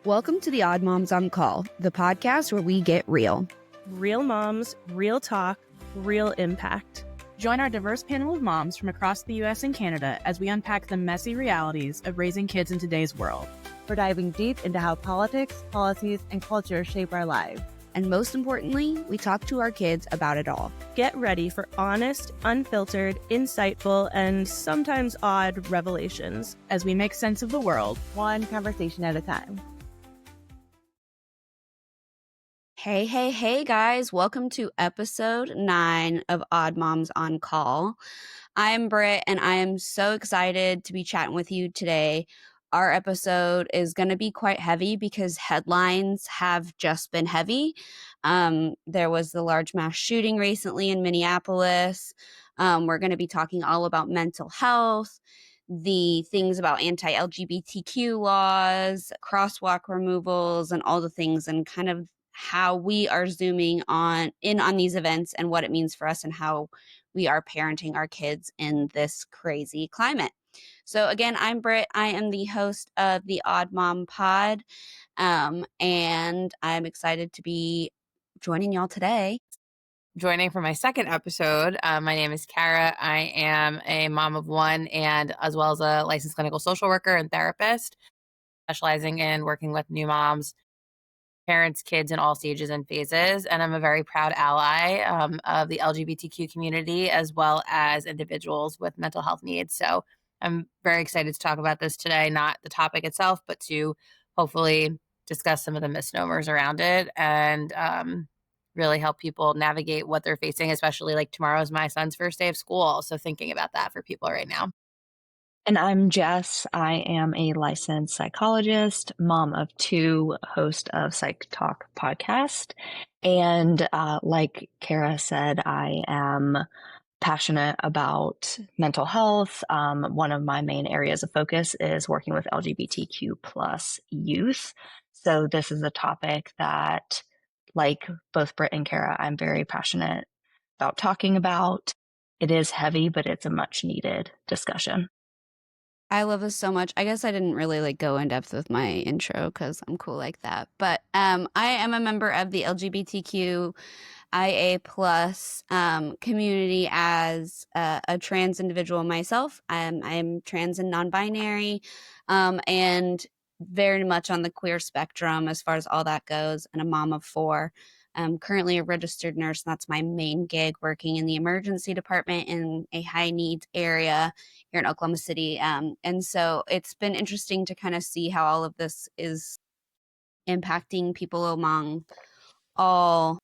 Welcome to the Odd Moms on Call, the podcast where we get real. Real moms, real talk, real impact. Join our diverse panel of moms from across the U.S. and Canada as we unpack the messy realities of raising kids in today's world. We're diving deep into how politics, policies, and culture shape our lives. And most importantly, we talk to our kids about it all. Get ready for honest, unfiltered, insightful, and sometimes odd revelations as we make sense of the world, one conversation at a time. Hey, guys. Welcome to episode 9 of Odd Moms on Call. I'm Britt, and I am so excited to be chatting with you today. Our episode is going to be quite heavy because headlines have just been heavy. There was the large mass shooting recently in Minneapolis. We're going to be talking all about mental health, the things about anti-LGBTQ laws, crosswalk removals, and all the things, and kind of how we are zooming in on these events and what it means for us and how we are parenting our kids in this crazy climate. So again, I'm Britt. I am the host of the Odd Mom Pod, and I'm excited to be joining y'all today. Joining for my second episode, my name is Kara. I am a mom of one and as well as a licensed clinical social worker and therapist, specializing in working with new moms, parents, kids in all stages and phases. And I'm a very proud ally of the LGBTQ community as well as individuals with mental health needs. So I'm very excited to talk about this today, not the topic itself, but to hopefully discuss some of the misnomers around it and really help people navigate what they're facing, especially like tomorrow is my son's first day of school. So thinking about that for people right now. And I'm Jess. I am a licensed psychologist, mom of 2, host of Psych Talk podcast. And like Kara said, I am passionate about mental health. One of my main areas of focus is working with LGBTQ plus youth. So this is a topic that, like both Britt and Kara, I'm very passionate about talking about. It is heavy, but it's a much needed discussion. I love this so much. I guess I didn't really go in depth with my intro because I'm cool like that. But I am a member of the LGBTQ IA plus community as a trans individual myself. I'm trans and non-binary and very much on the queer spectrum as far as all that goes, and a mom of 4. I'm currently a registered nurse, and that's my main gig, working in the emergency department in a high needs area here in Oklahoma City. And so it's been interesting to kind of see how all of this is impacting people along all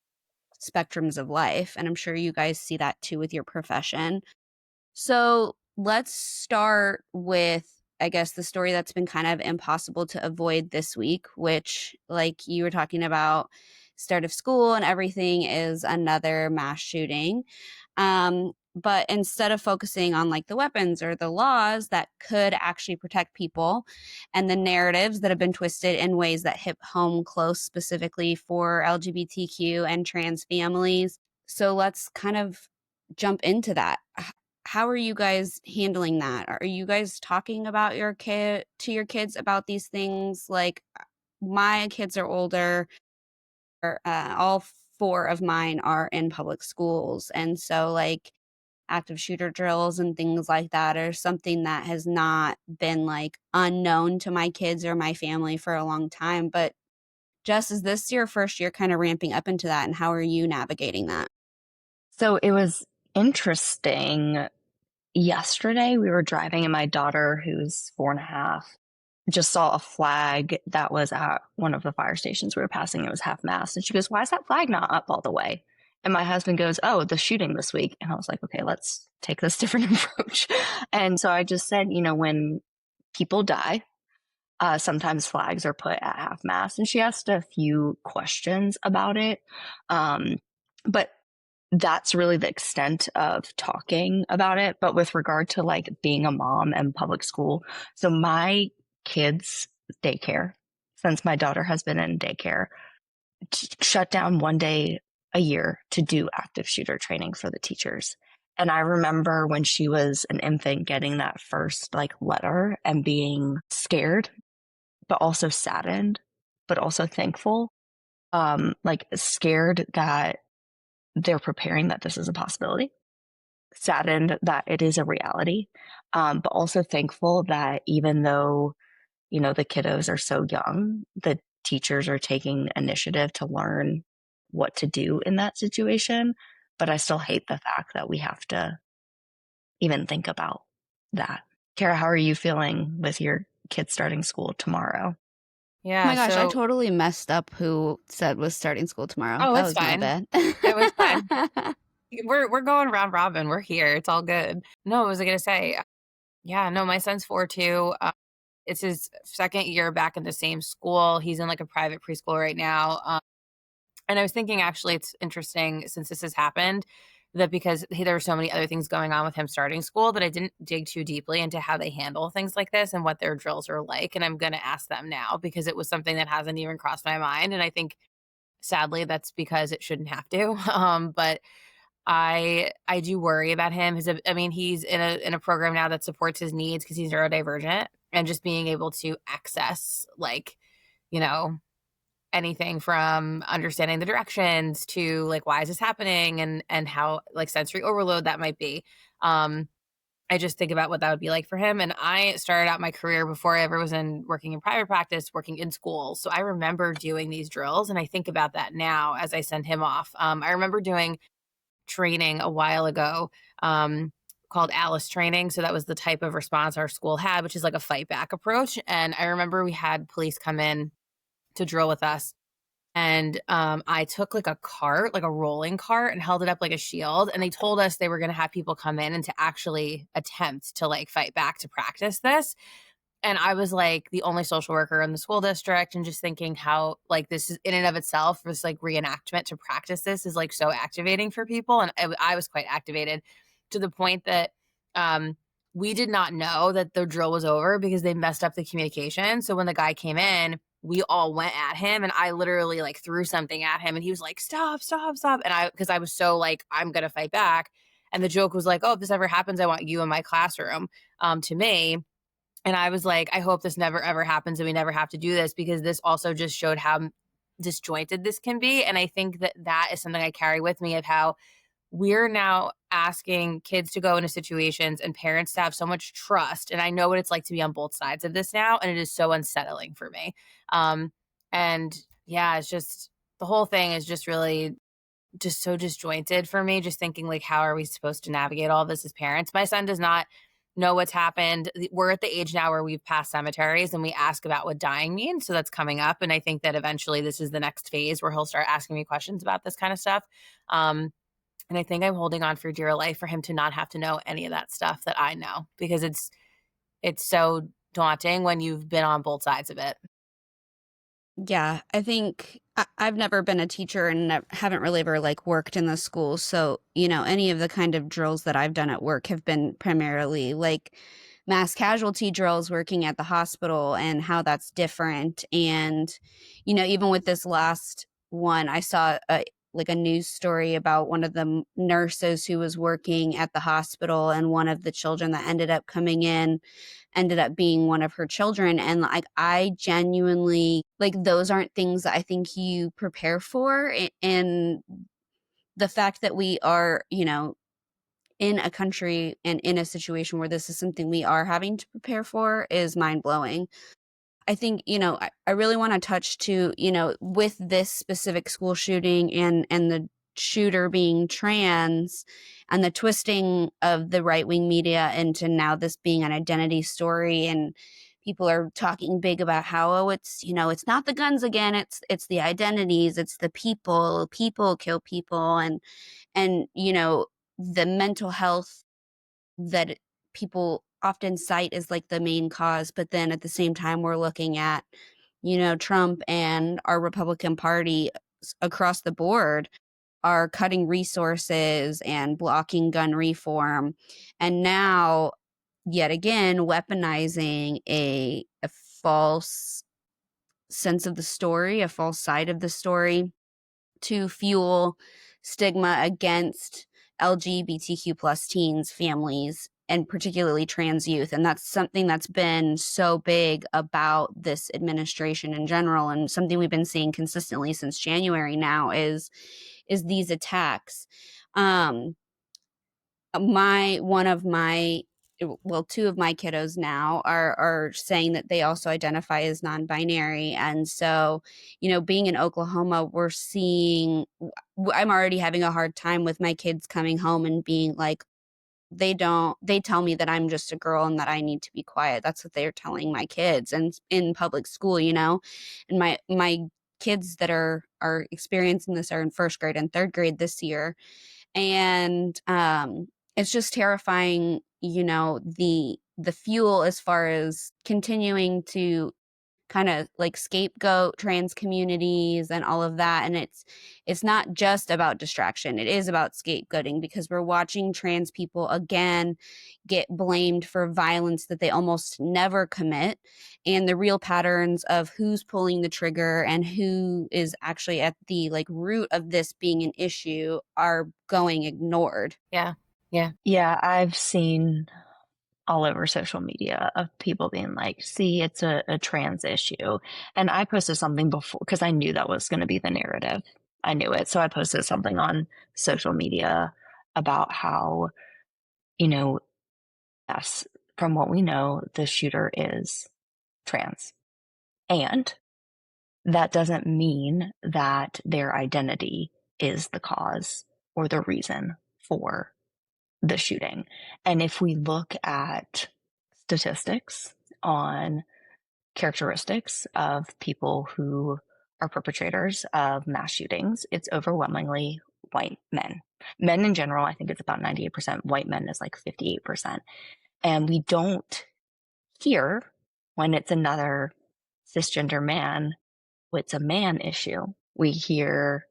spectrums of life. And I'm sure you guys see that too with your profession. So let's start with, I guess, the story that's been kind of impossible to avoid this week, which, like you were talking about, start of school and everything, is another mass shooting. But instead of focusing on the weapons or the laws that could actually protect people and the narratives that have been twisted in ways that hit home close specifically for LGBTQ and trans families. So let's kind of jump into that. How are you guys handling that? Are you guys talking about to your kids about these things? Like, my kids are older. All 4 of mine are in public schools. And so active shooter drills and things like that are something that has not been unknown to my kids or my family for a long time. But Jess, is this your first year kind of ramping up into that? And how are you navigating that? So it was interesting. Yesterday we were driving and my daughter, who's 4.5, just saw a flag that was at one of the fire stations we were passing. It was half-mast. And she goes, "Why is that flag not up all the way?" And my husband goes, "Oh, the shooting this week." And I was like, okay, let's take this different approach. And so I just said, when people die, sometimes flags are put at half-mast. And she asked a few questions about it. But that's really the extent of talking about it. But with regard to being a mom and public school, so my kids' daycare, since my daughter has been in daycare, shut down one day a year to do active shooter training for the teachers. And I remember when she was an infant getting that first letter and being scared, but also saddened but also thankful, like scared that they're preparing that this is a possibility, saddened that it is a reality, but also thankful that even though, the kiddos are so young, the teachers are taking initiative to learn what to do in that situation. But I still hate the fact that we have to even think about that. Kara, how are you feeling with your kids starting school tomorrow? Oh Yeah. my gosh, I So, totally messed up who said was starting school tomorrow. oh, That it's was my fine. bad. It was fine. We're going round robin. We're here. It's all good. No, what was I gonna say? Yeah, no, my son's 4 too. It's his second year back in the same school. He's in like a private preschool right now. And I was thinking, actually, it's interesting since this has happened that because there were so many other things going on with him starting school that I didn't dig too deeply into how they handle things like this and what their drills are like. And I'm going to ask them now because it was something that hasn't even crossed my mind. And I think sadly that's because it shouldn't have to. But I do worry about him. He's in a program now that supports his needs because he's neurodivergent, and just being able to access like, you know, anything from understanding the directions to like why is this happening and how like sensory overload that might be. I just think about what that would be like for him. And I started out my career before I ever was working in private practice, working in schools. So I remember doing these drills, and I think about that now as I send him off. I remember doing training a while ago, called Alice training. So that was the type of response our school had, which is like a fight back approach. And I remember we had police come in to drill with us. And I took like a cart, like a rolling cart, and held it up like a shield. And they told us they were going to have people come in and to actually attempt to like fight back to practice this. And I was like the only social worker in the school district, and just thinking how like this is in and of itself, this like reenactment to practice this is like so activating for people. And I was quite activated to the point that we did not know that the drill was over because they messed up the communication. So when the guy came in, we all went at him, and I literally like threw something at him, and he was like, stop, stop, stop. And because I was so like, I'm going to fight back. And the joke was like, oh, if this ever happens, I want you in my classroom, to me. And I was like, I hope this never, ever happens and we never have to do this, because this also just showed how disjointed this can be. And I think that that is something I carry with me, of how we're now asking kids to go into situations and parents to have so much trust. And I know what it's like to be on both sides of this now. And it is so unsettling for me. And yeah, it's just, the whole thing is just really just so disjointed for me, just thinking like, how are we supposed to navigate all this as parents? My son does not know what's happened. We're at the age now where we've passed cemeteries and we ask about what dying means. So that's coming up. And I think that eventually this is the next phase where he'll start asking me questions about this kind of stuff. And I think I'm holding on for dear life for him to not have to know any of that stuff that I know, because it's so daunting when you've been on both sides of it. Yeah, I think I've never been a teacher and haven't really ever like worked in the school. So, any of the kind of drills that I've done at work have been primarily like mass casualty drills working at the hospital, and how that's different. And, even with this last one, I saw like a news story about one of the nurses who was working at the hospital, and one of the children that ended up coming in ended up being one of her children. And like, I genuinely, like, those aren't things that I think you prepare for. And the fact that we are, in a country and in a situation where this is something we are having to prepare for is mind blowing. I think, I really want to touch to, with this specific school shooting and the shooter being trans, and the twisting of the right-wing media into now this being an identity story, and people are talking big about how, oh, it's, it's not the guns again, it's the identities, it's the people kill people, and the mental health that people often cite as like the main cause. But then at the same time, we're looking at, Trump and our Republican Party across the board are cutting resources and blocking gun reform. And now, yet again, weaponizing a false sense of the story, a false side of the story, to fuel stigma against LGBTQ plus teens, families, and particularly trans youth. And that's something that's been so big about this administration in general, and something we've been seeing consistently since January now is these attacks. Two of my kiddos now are saying that they also identify as non-binary. And so, being in Oklahoma, I'm already having a hard time with my kids coming home and being like, they tell me that I'm just a girl and that I need to be quiet. That's what they're telling my kids, and in public school, and my kids that are experiencing this are in first grade and third grade this year. And it's just terrifying, the fuel as far as continuing to kind of like scapegoat trans communities and all of that. And it's not just about distraction. It is about scapegoating, because we're watching trans people again get blamed for violence that they almost never commit, and the real patterns of who's pulling the trigger and who is actually at the root of this being an issue are going ignored. Yeah. Yeah, I've seen all over social media of people being like, see, it's a trans issue. And I posted something before because I knew that was going to be the narrative. I knew it. So I posted something on social media about how, yes, from what we know, the shooter is trans. And that doesn't mean that their identity is the cause or the reason for the shooting. And if we look at statistics on characteristics of people who are perpetrators of mass shootings, it's overwhelmingly white men. Men in general, I think it's about 98%. White men is like 58%. And we don't hear when it's another cisgender man, it's a man issue. We hear,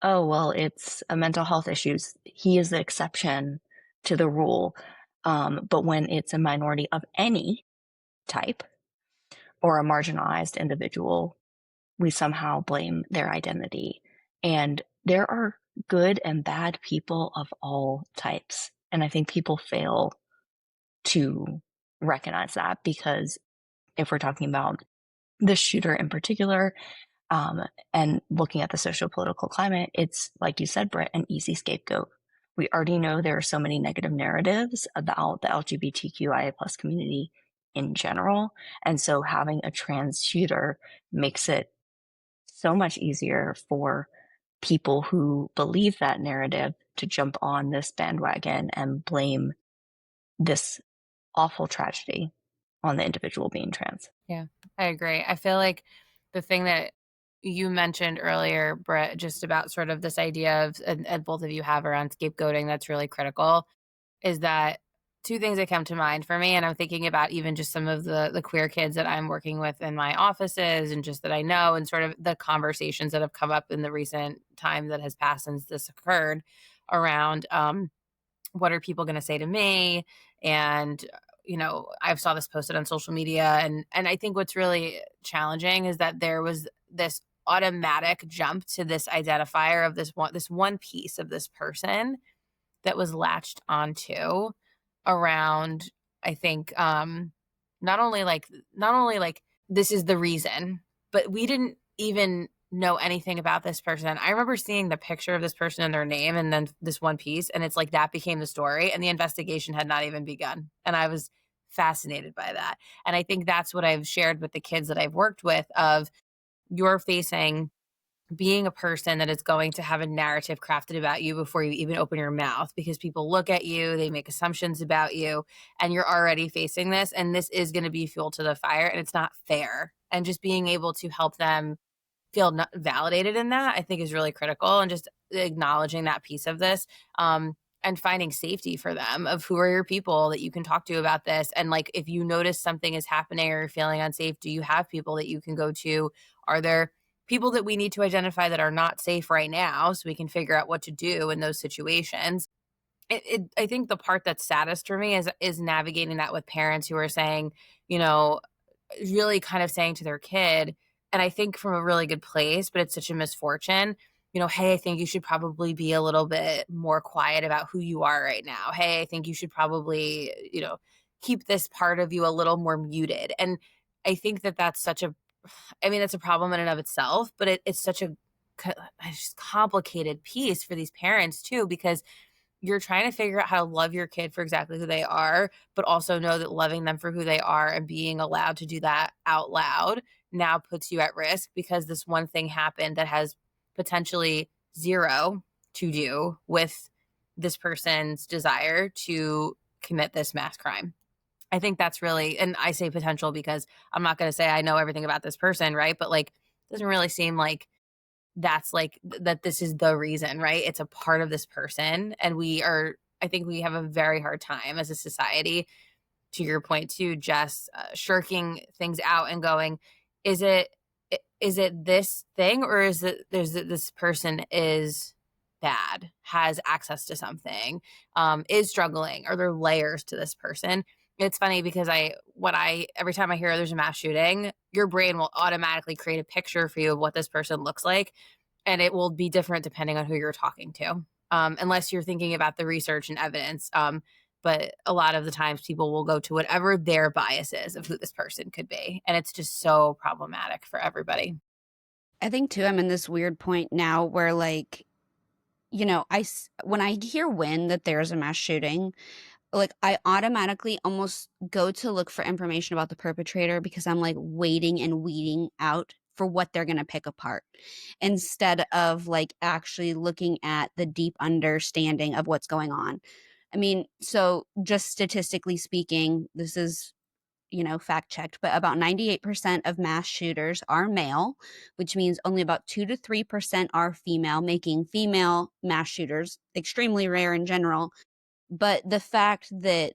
oh, well, it's a mental health issues. He is the exception to the rule. But when it's a minority of any type or a marginalized individual, we somehow blame their identity. And there are good and bad people of all types. And I think people fail to recognize that, because if we're talking about the shooter in particular, and looking at the socio-political climate, it's, like you said, Britt, an easy scapegoat. We already know there are so many negative narratives about the LGBTQIA plus community in general. And so having a trans shooter makes it so much easier for people who believe that narrative to jump on this bandwagon and blame this awful tragedy on the individual being trans. Yeah, I agree. I feel like the thing that you mentioned earlier, Britt, just about sort of this idea of, and both of you have around scapegoating, that's really critical, is that two things that come to mind for me. And I'm thinking about even just some of the queer kids that I'm working with in my offices and just that I know, and sort of the conversations that have come up in the recent time that has passed since this occurred around what are people going to say to me? And I saw this posted on social media, and I think what's really challenging is that there was this automatic jump to this identifier of this one piece of this person that was latched onto around, I think, not only like this is the reason, but we didn't even know anything about this person. I remember seeing the picture of this person and their name and then this one piece, and it's like that became the story, and the investigation had not even begun. And I was fascinated by that. And I think that's what I've shared with the kids that I've worked with, of you're facing being a person that is going to have a narrative crafted about you before you even open your mouth, because people look at you, they make assumptions about you, and you're already facing this, and this is going to be fuel to the fire, and it's not fair. And just being able to help them feel validated in that, I think, is really critical, and just acknowledging that piece of this, and finding safety for them of who are your people that you can talk to about this. And like, if you notice something is happening or you're feeling unsafe, do you have people that you can go to? Are there people that we need to identify that are not safe right now, so we can figure out what to do in those situations? I think the part that's saddest for me is navigating that with parents who are saying, really kind of saying to their kid, and I think from a really good place, but it's such a misfortune, hey, I think you should probably be a little bit more quiet about who you are right now. Hey, I think you should probably, keep this part of you a little more muted. And I think that that's it's a problem in and of itself, but it's such a just complicated piece for these parents too, because you're trying to figure out how to love your kid for exactly who they are, but also know that loving them for who they are and being allowed to do that out loud now puts you at risk because this one thing happened that has potentially zero to do with this person's desire to commit this mass crime. I think that's really, and I say potential because I'm not going to say I know everything about this person, right? But like, it doesn't really seem like that's like that this is the reason, right? It's a part of this person. And I think we have a very hard time as a society, to your point too, Jess, shirking things out and going, is it this thing, or is it this person is bad, has access to something, is struggling? Are there layers to this person? It's funny because every time I hear there's a mass shooting, your brain will automatically create a picture for you of what this person looks like. And it will be different depending on who you're talking to, unless you're thinking about the research and evidence. But a lot of the times people will go to whatever their bias is of who this person could be. And it's just so problematic for everybody. I think too, I'm in this weird point now where like, when I hear that there's a mass shooting, like I automatically almost go to look for information about the perpetrator because I'm like waiting and weeding out for what they're going to pick apart instead of like actually looking at the deep understanding of what's going on. I mean, so just statistically speaking, this is, fact checked, but about 98% of mass shooters are male, which means only about 2 to 3% are female, making female mass shooters extremely rare in general. But the fact that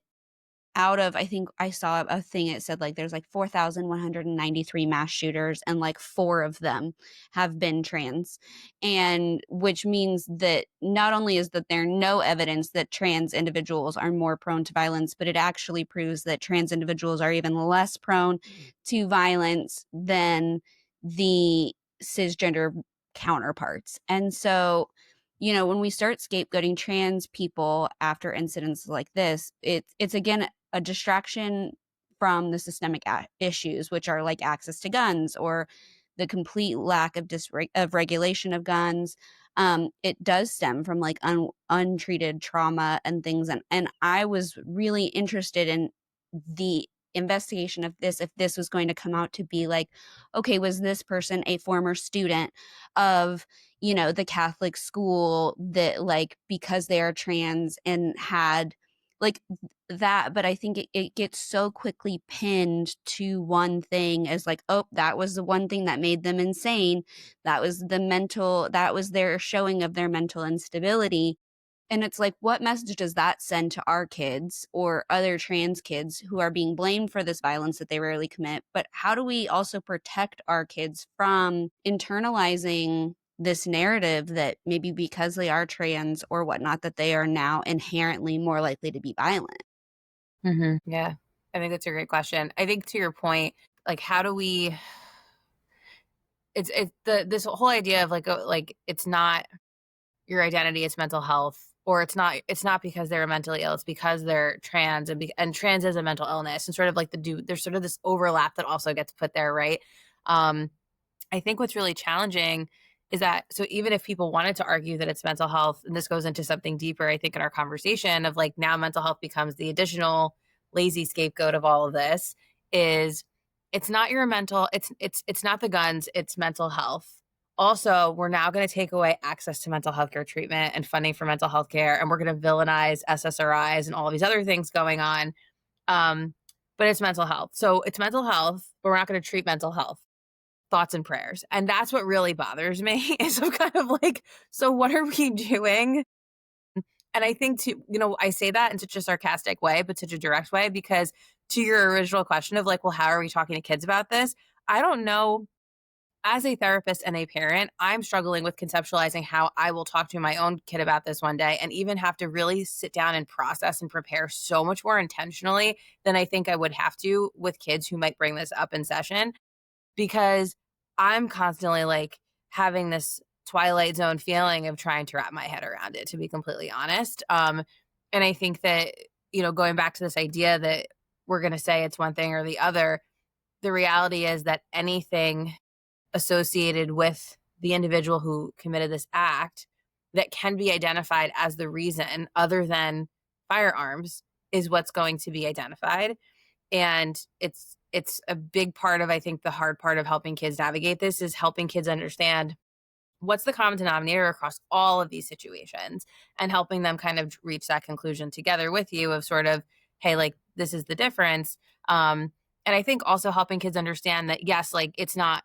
I think I saw a thing, it said like there's like 4,193 mass shooters and like 4 of them have been trans. And which means that not only is that there no evidence that trans individuals are more prone to violence, but it actually proves that trans individuals are even less prone to violence than the cisgender counterparts. And so when we start scapegoating trans people after incidents like this, it's again a distraction from the systemic issues, which are like access to guns or the complete lack of regulation of guns. It does stem from like untreated trauma and things. And I was really interested in the investigation of this, if this was going to come out to be like, okay, was this person a former student of the Catholic school that like because they are trans and had like that. But I think it gets so quickly pinned to one thing as like, oh, that was the one thing that made them insane. That was their showing of their mental instability. And it's like, what message does that send to our kids or other trans kids who are being blamed for this violence that they rarely commit? But how do we also protect our kids from internalizing this narrative that maybe because they are trans or whatnot, that they are now inherently more likely to be violent? Mm-hmm. Yeah, I think that's a great question. I think to your point, like, how do we? This whole idea of like it's not your identity, it's mental health, or it's not because they're mentally ill, it's because they're trans, and trans is a mental illness, and sort of like there's sort of this overlap that also gets put there, right? I think what's really challenging is that, so even if people wanted to argue that it's mental health, and this goes into something deeper, I think, in our conversation of like now mental health becomes the additional lazy scapegoat of all of this, is it's not your mental, it's not the guns, it's mental health. Also, we're now going to take away access to mental health care treatment and funding for mental health care, and we're going to villainize SSRIs and all of these other things going on. But it's mental health. So it's mental health, but we're not going to treat mental health. Thoughts and prayers. And that's what really bothers me is I'm kind of like, so what are we doing? And I think I say that in such a sarcastic way, but such a direct way, because to your original question of like, well, how are we talking to kids about this? I don't know. As a therapist and a parent, I'm struggling with conceptualizing how I will talk to my own kid about this one day, and even have to really sit down and process and prepare so much more intentionally than I think I would have to with kids who might bring this up in session, because I'm constantly like having this Twilight Zone feeling of trying to wrap my head around it, to be completely honest. And I think that, going back to this idea that we're going to say it's one thing or the other, the reality is that anything associated with the individual who committed this act that can be identified as the reason other than firearms is what's going to be identified. And it's a big part of, I think, the hard part of helping kids navigate this is helping kids understand what's the common denominator across all of these situations and helping them kind of reach that conclusion together with you of sort of, hey, like, this is the difference. And I think also helping kids understand that, yes, like, it's not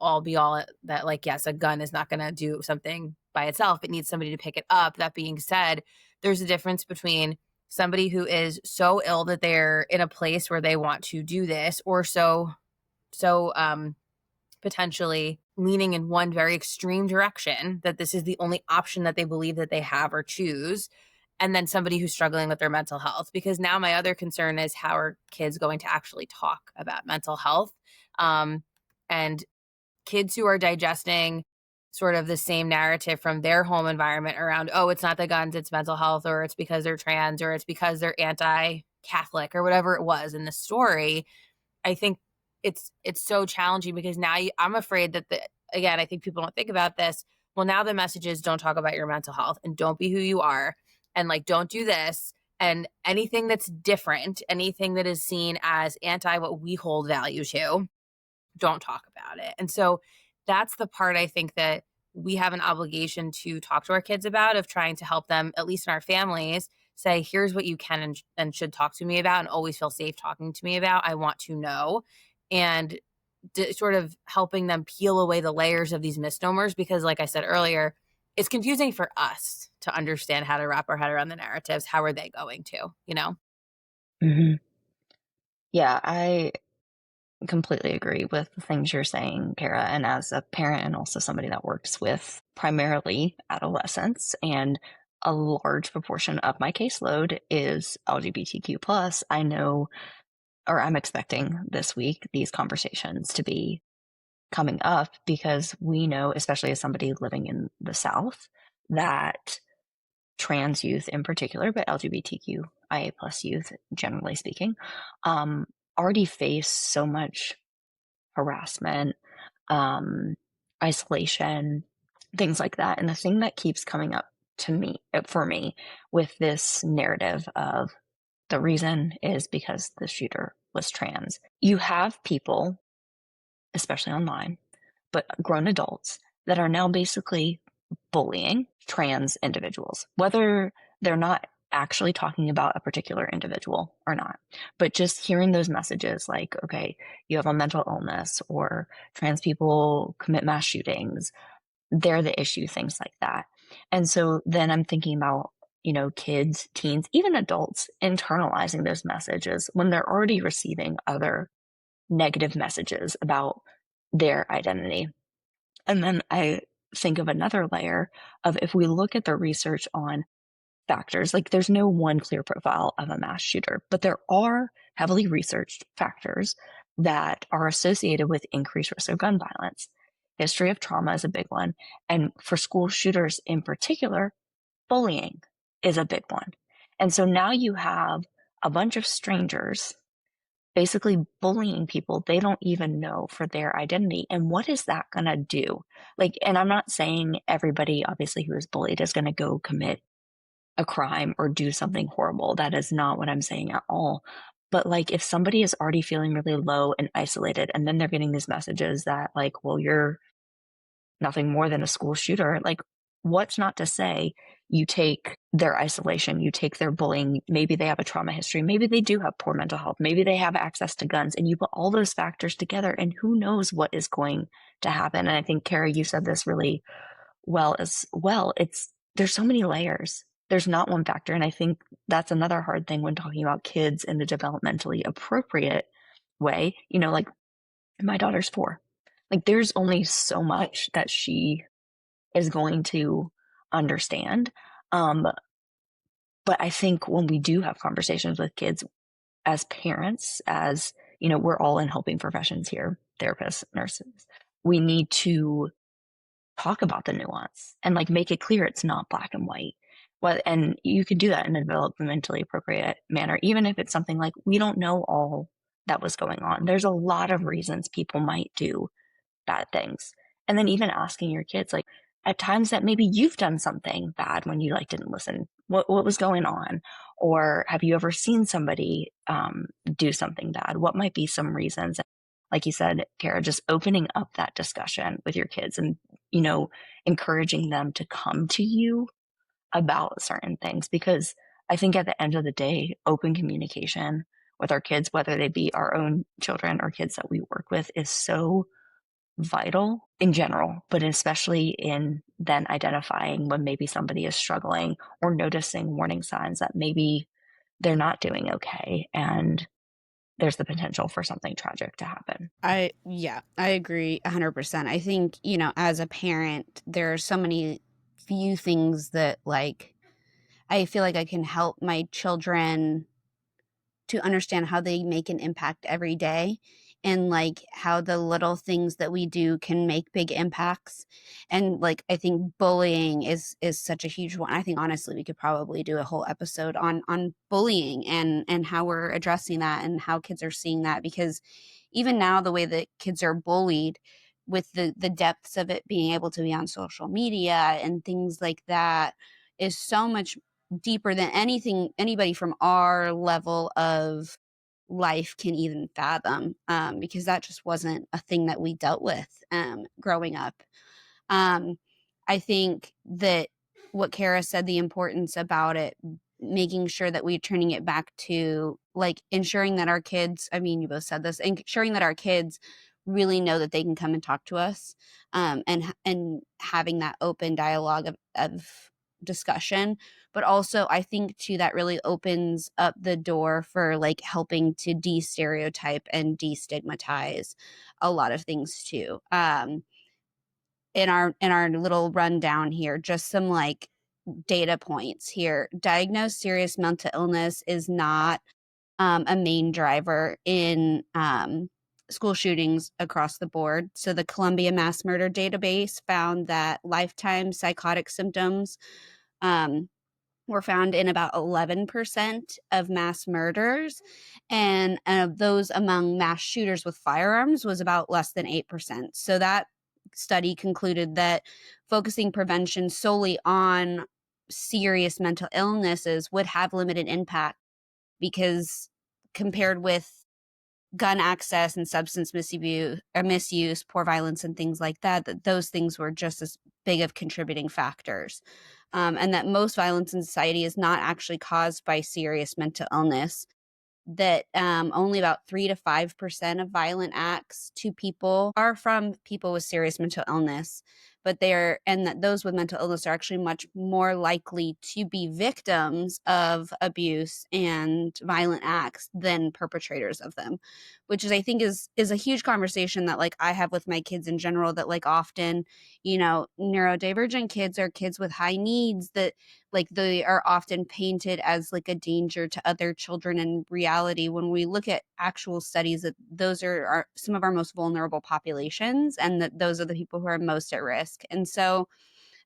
all be all that, like, yes, a gun is not going to do something by itself. It needs somebody to pick it up. That being said, there's a difference between somebody who is so ill that they're in a place where they want to do this, or so potentially leaning in one very extreme direction that this is the only option that they believe that they have or choose, and then somebody who's struggling with their mental health. Because now my other concern is, how are kids going to actually talk about mental health? And kids who are digesting sort of the same narrative from their home environment around, oh, it's not the guns, it's mental health, or it's because they're trans, or it's because they're anti-Catholic, or whatever it was in the story. I think it's so challenging because now I'm afraid that again, I think people don't think about this. Well, now the message is, don't talk about your mental health and don't be who you are. And like, don't do this. And anything that's different, anything that is seen as anti what we hold value to, don't talk about it. And so that's the part I think that we have an obligation to talk to our kids about, of trying to help them, at least in our families, say, here's what you can and should talk to me about, and always feel safe talking to me about. I want to know. And sort of helping them peel away the layers of these misnomers, because like I said earlier, it's confusing for us to understand how to wrap our head around the narratives. How are they going to, Mm-hmm. Yeah, I completely agree with the things you're saying, Kara. And as a parent and also somebody that works with primarily adolescents, and a large proportion of my caseload is LGBTQ plus, I know, or I'm expecting this week, these conversations to be coming up, because we know, especially as somebody living in the South, that trans youth in particular, but LGBTQIA plus youth, generally speaking, already face so much harassment, isolation, things like that. And the thing that keeps coming up for me with this narrative of the reason is because the shooter was trans. You have people, especially online, but grown adults, that are now basically bullying trans individuals, whether they're not actually talking about a particular individual or not, but just hearing those messages like, okay, you have a mental illness, or trans people commit mass shootings, they're the issue, things like that. And so then I'm thinking about, kids, teens, even adults internalizing those messages when they're already receiving other negative messages about their identity. And then I think of another layer of, if we look at the research on factors, like, there's no one clear profile of a mass shooter, but there are heavily researched factors that are associated with increased risk of gun violence. History of trauma is a big one. And for school shooters in particular, bullying is a big one. And so now you have a bunch of strangers basically bullying people they don't even know for their identity. And what is that going to do? Like, and I'm not saying everybody, obviously, who is bullied is going to go commit a crime or do something horrible. That is not what I'm saying at all. But like, if somebody is already feeling really low and isolated, and then they're getting these messages that, like, well, you're nothing more than a school shooter, like, what's not to say you take their isolation, you take their bullying, maybe they have a trauma history, maybe they do have poor mental health, maybe they have access to guns, and you put all those factors together, and who knows what is going to happen. And I think, Kara, you said this really well as well. There's so many layers. There's not one factor. And I think that's another hard thing when talking about kids in the developmentally appropriate way. Like, my daughter's 4. Like, there's only so much that she is going to understand. But I think when we do have conversations with kids as parents, as, we're all in helping professions here, therapists, nurses, we need to talk about the nuance and like make it clear it's not black and white. Well, and you can do that in a developmentally appropriate manner, even if it's something like we don't know all that was going on. There's a lot of reasons people might do bad things. And then even asking your kids, like at times that maybe you've done something bad when you like didn't listen. What was going on? Or have you ever seen somebody do something bad? What might be some reasons? Like you said, Kara, just opening up that discussion with your kids and, you know, encouraging them to come to you about certain things. Because I think at the end of the day, open communication with our kids, whether they be our own children or kids that we work with, is so vital in general, but especially in then identifying when maybe somebody is struggling or noticing warning signs that maybe they're not doing okay and there's the potential for something tragic to happen. I agree 100%. I think, you know, as a parent, there are so many few things that like I feel like I can help my children to understand how they make an impact every day and like how the little things that we do can make big impacts. And like I think bullying is such a huge one. I think honestly we could probably do a whole episode on bullying and how we're addressing that and how kids are seeing that, because even now the way that kids are bullied with the depths of it being able to be on social media and things like that is so much deeper than anything anybody from our level of life can even fathom, because that just wasn't a thing that we dealt with growing up. I think that what Kara said, the importance about it, making sure that we're turning it back to like ensuring that our kids, I mean, you both said this, ensuring that our kids really know that they can come and talk to us, and having that open dialogue of discussion. But also I think too that really opens up the door for like helping to de-stereotype and destigmatize a lot of things too. In our little rundown here, just some like data points here. Diagnosed serious mental illness is not a main driver in school shootings across the board. So the Columbia Mass Murder Database found that lifetime psychotic symptoms were found in about 11% of mass murders, and those among mass shooters with firearms was about less than 8%. So that study concluded that focusing prevention solely on serious mental illnesses would have limited impact, because compared with gun access and substance misuse, poor violence, and things like that, that those things were just as big of contributing factors. And that most violence in society is not actually caused by serious mental illness, that only about 3 to 5% of violent acts to people are from people with serious mental illness, but and that those with mental illness are actually much more likely to be victims of abuse and violent acts than perpetrators of them, which is I think is a huge conversation that like I have with my kids in general, that like often, you know, neurodivergent kids are kids with high needs, that like they are often painted as like a danger to other children. In reality, when we look at actual studies, that those are some of our most vulnerable populations, and that those are the people who are most at risk. And so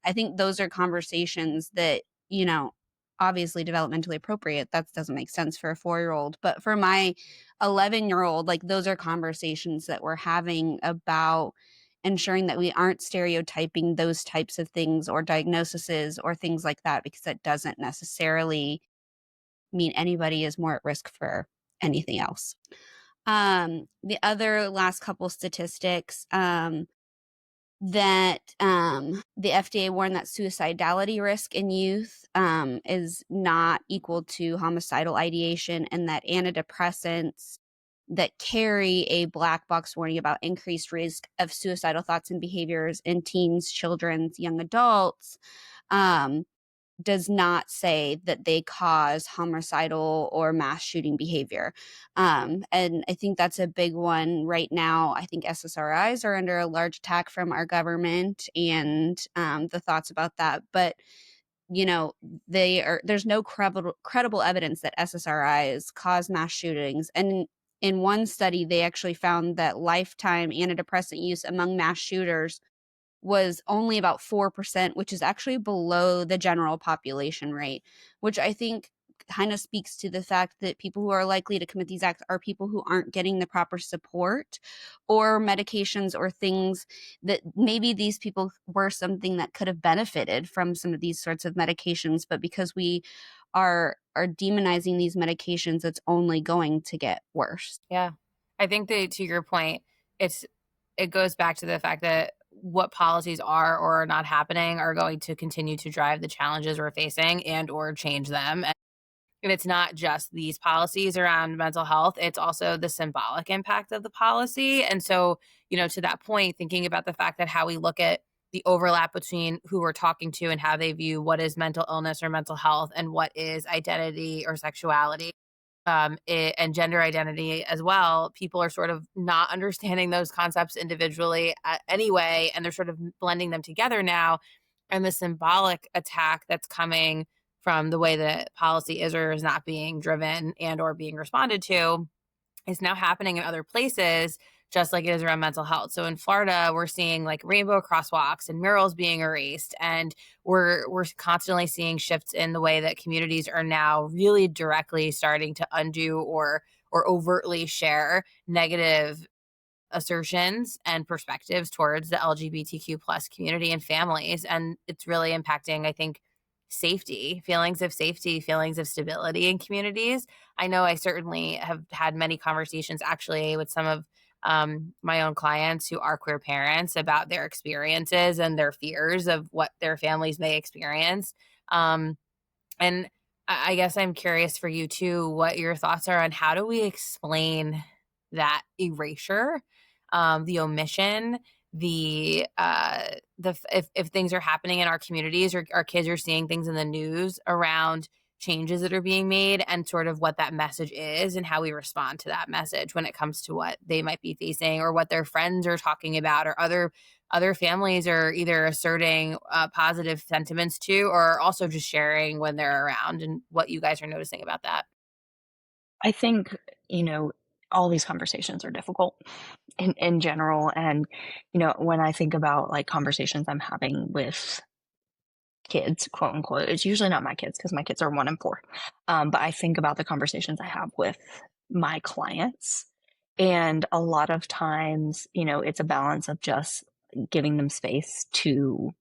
I think those are conversations that, you know, obviously developmentally appropriate. That doesn't make sense for a 4-year-old, but for my 11-year-old, like those are conversations that we're having about ensuring that we aren't stereotyping those types of things or diagnoses or things like that, because that doesn't necessarily mean anybody is more at risk for anything else. The other last couple statistics, that the FDA warned that suicidality risk in youth is not equal to homicidal ideation, and that antidepressants that carry a black box warning about increased risk of suicidal thoughts and behaviors in teens, children's, young adults, does not say that they cause homicidal or mass shooting behavior. And I think that's a big one right now. I think SSRIs are under a large attack from our government, and the thoughts about that. But you know, there's no credible evidence that SSRIs cause mass shootings. And in one study, they actually found that lifetime antidepressant use among mass shooters was only about 4%, which is actually below the general population rate, which I think kind of speaks to the fact that people who are likely to commit these acts are people who aren't getting the proper support or medications or things that maybe these people were something that could have benefited from some of these sorts of medications, but because we are demonizing these medications, it's only going to get worse. Yeah. I think that, to your point, it goes back to the fact that what policies are or are not happening are going to continue to drive the challenges we're facing and or change them. And it's not just these policies around mental health, it's also the symbolic impact of the policy. And so, to that point, thinking about the fact that how we look at the overlap between who we're talking to and how they view what is mental illness or mental health and what is identity or sexuality, and gender identity as well, people are sort of not understanding those concepts individually anyway, and they're sort of blending them together now. And the symbolic attack that's coming from the way that policy is or is not being driven and or being responded to is now happening in other places, just like it is around mental health. So in Florida, we're seeing like rainbow crosswalks and murals being erased, and we're constantly seeing shifts in the way that communities are now really directly starting to undo or overtly share negative assertions and perspectives towards the LGBTQ plus community and families. And it's really impacting, I think, feelings of safety, feelings of stability in communities. I know I certainly have had many conversations actually with some of my own clients who are queer parents about their experiences and their fears of what their families may experience. And I guess I'm curious for you too, what your thoughts are on how do we explain that erasure, the omission, if things are happening in our communities or our kids are seeing things in the news around changes that are being made and sort of what that message is and how we respond to that message when it comes to what they might be facing or what their friends are talking about or other families are either asserting positive sentiments to or also just sharing when they're around, and what you guys are noticing about that. I think, all these conversations are difficult in general. And, when I think about like conversations I'm having with kids, quote unquote, it's usually not my kids because my kids are 1 and 4. But I think about the conversations I have with my clients. And a lot of times, it's a balance of just giving them space to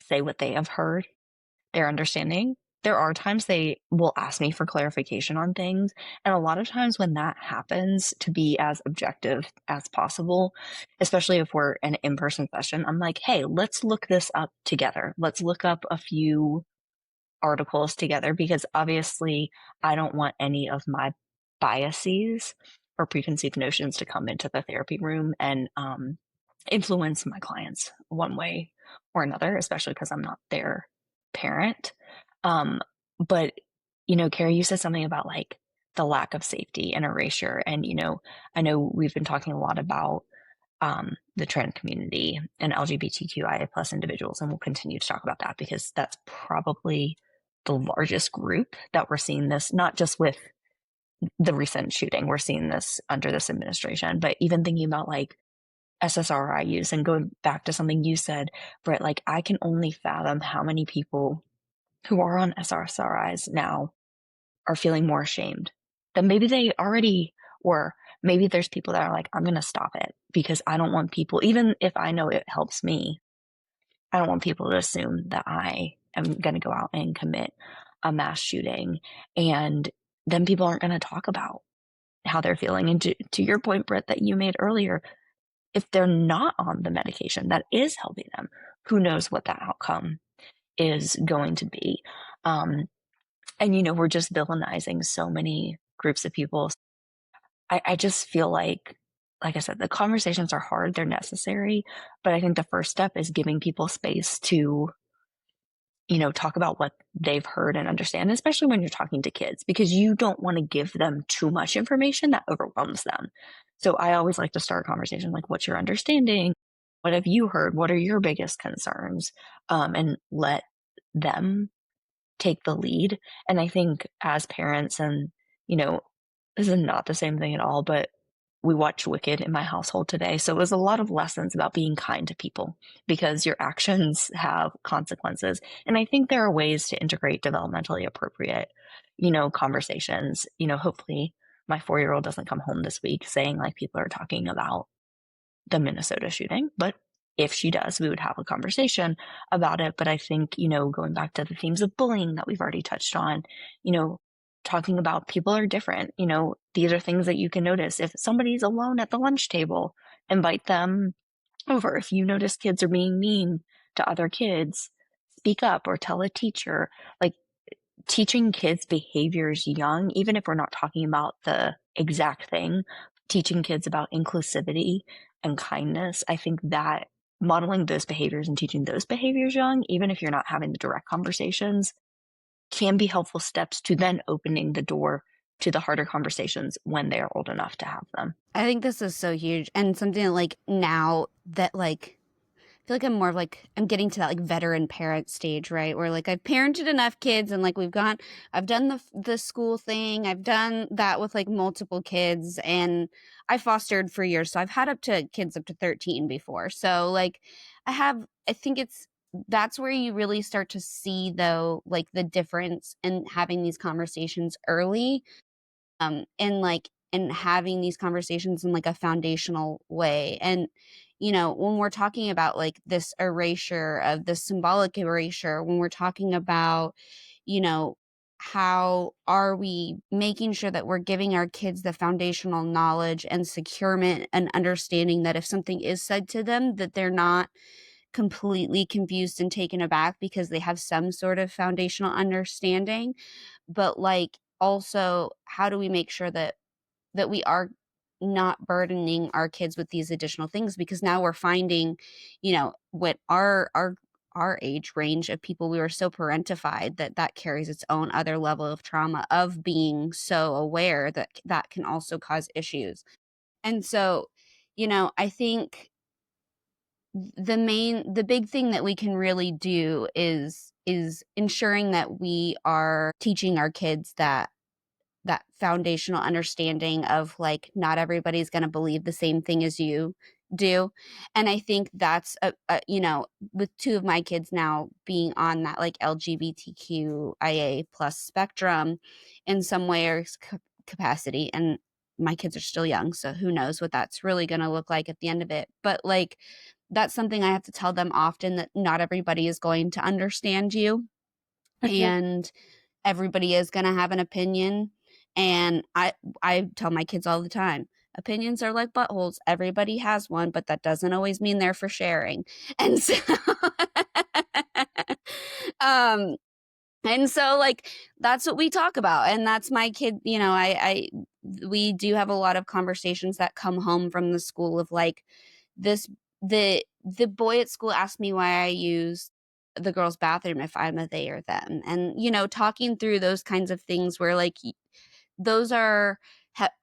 say what they have heard, their understanding. There are times they will ask me for clarification on things. And a lot of times when that happens, to be as objective as possible, especially if we're in an in-person session, I'm like, hey, let's look this up together. Let's look up a few articles together, because obviously I don't want any of my biases or preconceived notions to come into the therapy room and influence my clients one way or another, especially because I'm not their parent. But, Carrie, you said something about like the lack of safety and erasure. And, I know we've been talking a lot about the trans community and LGBTQIA plus individuals, and we'll continue to talk about that because that's probably the largest group that we're seeing this, not just with the recent shooting, we're seeing this under this administration, but even thinking about like SSRI use and going back to something you said, Britt, like I can only fathom how many people who are on SSRIs now are feeling more ashamed than maybe they already were. Maybe there's people that are like, I'm going to stop it because I don't want people, even if I know it helps me, I don't want people to assume that I am going to go out and commit a mass shooting. And then people aren't going to talk about how they're feeling. And to your point, Britt, that you made earlier, if they're not on the medication that is helping them, who knows what that outcome is going to be. And, we're just villainizing so many groups of people. I just feel like I said, the conversations are hard, they're necessary, but I think the first step is giving people space to, talk about what they've heard and understand, especially when you're talking to kids, because you don't want to give them too much information that overwhelms them. So I always like to start a conversation like, what's your understanding? What have you heard? What are your biggest concerns? And let them take the lead. And I think as parents, and, this is not the same thing at all, but we watched Wicked in my household today. So it was a lot of lessons about being kind to people because your actions have consequences. And I think there are ways to integrate developmentally appropriate, conversations. Hopefully my 4-year-old doesn't come home this week saying like people are talking about the Minnesota shooting, but if she does, we would have a conversation about it. But I think, going back to the themes of bullying that we've already touched on, talking about people are different, these are things that you can notice. If somebody's alone at the lunch table, invite them over. If you notice kids are being mean to other kids, speak up or tell a teacher. Like, teaching kids behaviors young, even if we're not talking about the exact thing, teaching kids about inclusivity and kindness, I think that modeling those behaviors and teaching those behaviors young, even if you're not having the direct conversations, can be helpful steps to then opening the door to the harder conversations when they are old enough to have them. I think this is so huge, and something like now that like I feel like I'm more of like I'm getting to that like veteran parent stage, right? Where like I've parented enough kids and like I've done the school thing. I've done that with like multiple kids, and I fostered for years. So I've had up to kids up to 13 before. So like I think that's where you really start to see though like the difference in having these conversations early, and having these conversations in like a foundational way. And when we're talking about like this erasure of the symbolic erasure, when we're talking about how are we making sure that we're giving our kids the foundational knowledge and securement and understanding that if something is said to them that they're not completely confused and taken aback because they have some sort of foundational understanding. But like also, how do we make sure that we are not burdening our kids with these additional things? Because now we're finding, what our age range of people, we were so parentified that carries its own other level of trauma of being so aware that can also cause issues. And so, I think the big thing that we can really do is ensuring that we are teaching our kids that foundational understanding of like not everybody's going to believe the same thing as you do. And I think that's with two of my kids now being on that like LGBTQIA plus spectrum in some way or capacity, and my kids are still young, so who knows what that's really going to look like at the end of it. But like that's something I have to tell them often, that not everybody is going to understand you, and everybody is going to have an opinion. And I tell my kids all the time, opinions are like buttholes. Everybody has one, but that doesn't always mean they're for sharing. And so um and so like that's what we talk about, and that's my kid, I we do have a lot of conversations that come home from the school of like this the boy at school asked me why I use the girls' bathroom if I'm a they or them. And talking through those kinds of things where like those are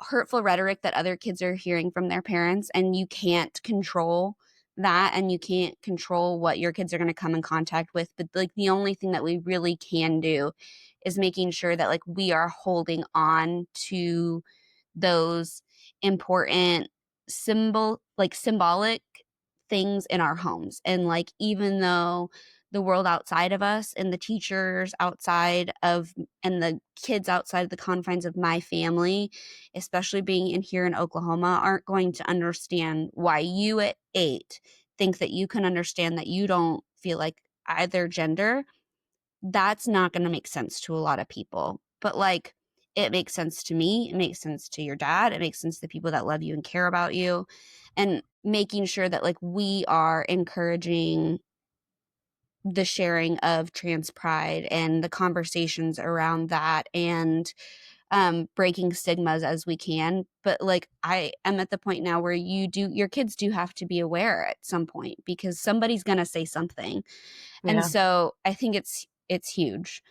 hurtful rhetoric that other kids are hearing from their parents, and you can't control that, and you can't control what your kids are going to come in contact with. But like the only thing that we really can do is making sure that like we are holding on to those important symbolic things in our homes. And like even though the world outside of us and the teachers outside of and the kids outside the confines of my family, especially being in here in Oklahoma, aren't going to understand why you at 8 think that you can understand that you don't feel like either gender, that's not going to make sense to a lot of people. But like it makes sense to me, it makes sense to your dad, it makes sense to people that love you and care about you. And making sure that like we are encouraging the sharing of trans pride and the conversations around that, and breaking stigmas as we can. But like I am at the point now where your kids do have to be aware at some point, because somebody's going to say something. And so I think it's huge.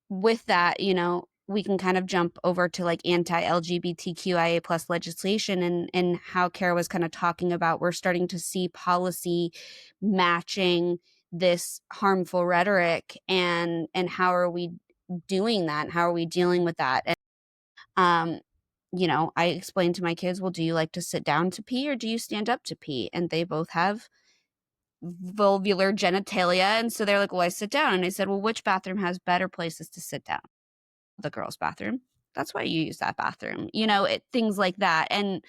With that, we can kind of jump over to like anti-LGBTQIA plus legislation, and how Kara was kind of talking about, we're starting to see policy matching this harmful rhetoric, and how are we doing that, and how are we dealing with that. And I explained to my kids, well, do you like to sit down to pee or do you stand up to pee? And they both have vulvar genitalia. And so they're like, well, I sit down. And I said, well, which bathroom has better places to sit down? The girls' bathroom. That's why you use that bathroom. Things like that. And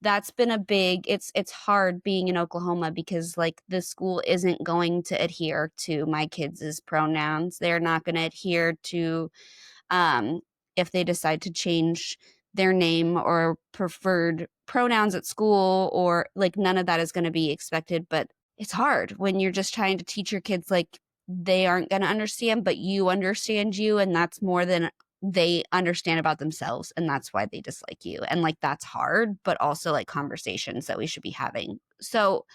that's been a big, it's hard being in Oklahoma because like the school isn't going to adhere to my kids' pronouns. They're not going to adhere to if they decide to change their name or preferred pronouns at school, or like none of that is going to be expected. But it's hard when you're just trying to teach your kids, like they aren't going to understand, but you understand you. And that's more than they understand about themselves. And that's why they dislike you. And like, that's hard, but also like conversations that we should be having. So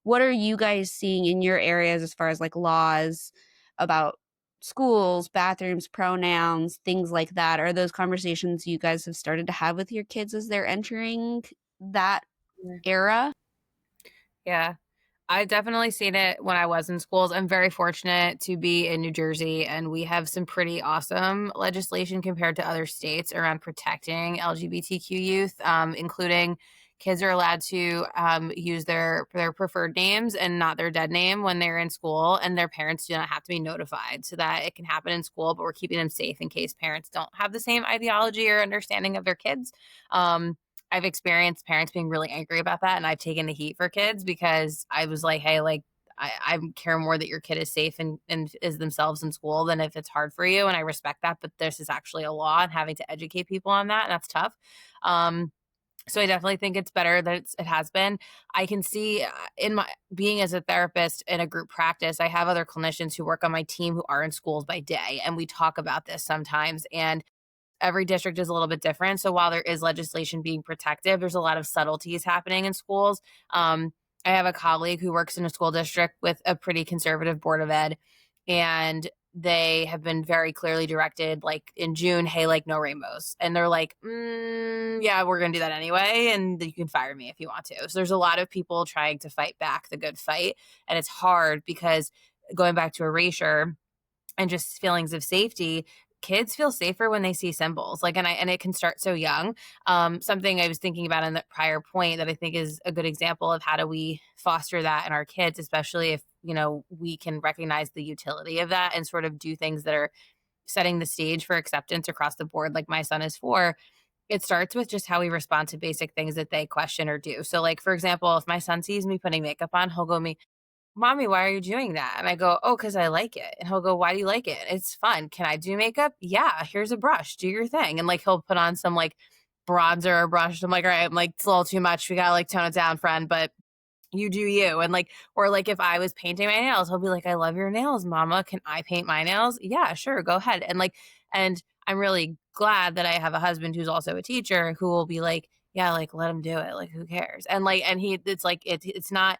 what are you guys seeing in your areas as far as like laws about schools, bathrooms, pronouns, things like that? Are those conversations you guys have started to have with your kids as they're entering that era? Yeah. I definitely seen it when I was in schools. I'm very fortunate to be in New Jersey, and we have some pretty awesome legislation compared to other states around protecting LGBTQ youth, including kids are allowed to use their preferred names and not their dead name when they're in school, and their parents do not have to be notified, so that it can happen in school, but we're keeping them safe in case parents don't have the same ideology or understanding of their kids. I've experienced parents being really angry about that, and I've taken the heat for kids because I was like, hey, like I care more that your kid is safe and is themselves in school than if it's hard for you. And I respect that, but this is actually a law, and having to educate people on that, and that's tough. So I definitely think it's better that it has been. I can see in my being as a therapist in a group practice, I have other clinicians who work on my team who are in schools by day, and we talk about this sometimes. And every district is a little bit different. So while there is legislation being protective, there's a lot of subtleties happening in schools. I have a colleague who works in a school district with a pretty conservative board of ed, and they have been very clearly directed, like in June, hey, like no rainbows. And they're like, yeah, we're going to do that anyway. And you can fire me if you want to. So there's a lot of people trying to fight back the good fight. And it's hard because going back to erasure and just feelings of safety, kids feel safer when they see symbols, like, and it can start so young. Something I was thinking about in the prior point that I think is a good example of how do we foster that in our kids, especially if, we can recognize the utility of that and sort of do things that are setting the stage for acceptance across the board. Like my son is 4. It starts with just how we respond to basic things that they question or do. So like, for example, if my son sees me putting makeup on, he'll go Mommy, why are you doing that? And I go, oh, because I like it. And he'll go, why do you like it? It's fun. Can I do makeup? Yeah, here's a brush. Do your thing. And like, he'll put on some like bronzer or brush. I'm like, all right, I'm like, it's a little too much. We got to like tone it down, friend. But you do you. And like, or like if I was painting my nails, he'll be like, I love your nails, Mama. Can I paint my nails? Yeah, sure. Go ahead. And like, and I'm really glad that I have a husband who's also a teacher who will be like, yeah, like let him do it. Like, who cares? And like, and it's like, it's not,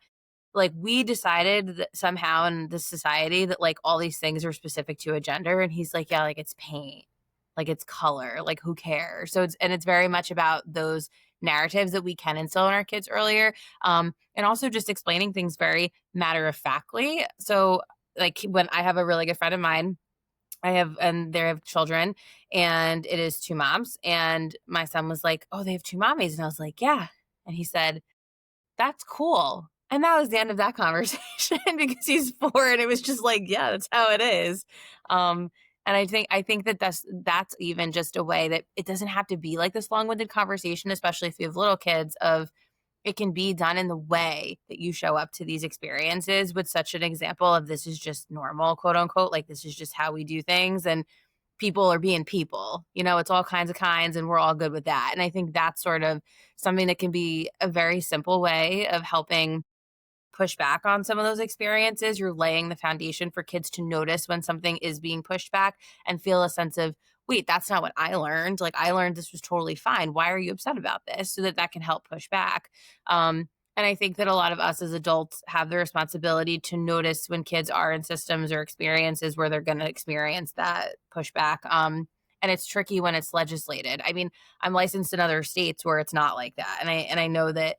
like we decided that somehow in this society that like all these things are specific to a gender. And he's like, yeah, like it's paint, like it's color, like who cares? So it's very much about those narratives that we can instill in our kids earlier. And also just explaining things very matter of factly. So like when I have a really good friend of mine, and they have children, and it is 2 moms. And my son was like, oh, they have 2 mommies. And I was like, yeah. And he said, that's cool. And that was the end of that conversation because he's 4, and it was just like, yeah, that's how it is. And I think that that's even just a way that it doesn't have to be like this long-winded conversation, especially if you have little kids, of it can be done in the way that you show up to these experiences with such an example of this is just normal, quote unquote, like this is just how we do things. And people are being people, it's all kinds of kinds, and we're all good with that. And I think that's sort of something that can be a very simple way of helping push back on some of those experiences. You're laying the foundation for kids to notice when something is being pushed back and feel a sense of, wait, that's not what I learned. Like I learned this was totally fine. Why are you upset about this? So that can help push back. And I think that a lot of us as adults have the responsibility to notice when kids are in systems or experiences where they're going to experience that pushback. And it's tricky when it's legislated. I mean, I'm licensed in other states where it's not like that. And I know that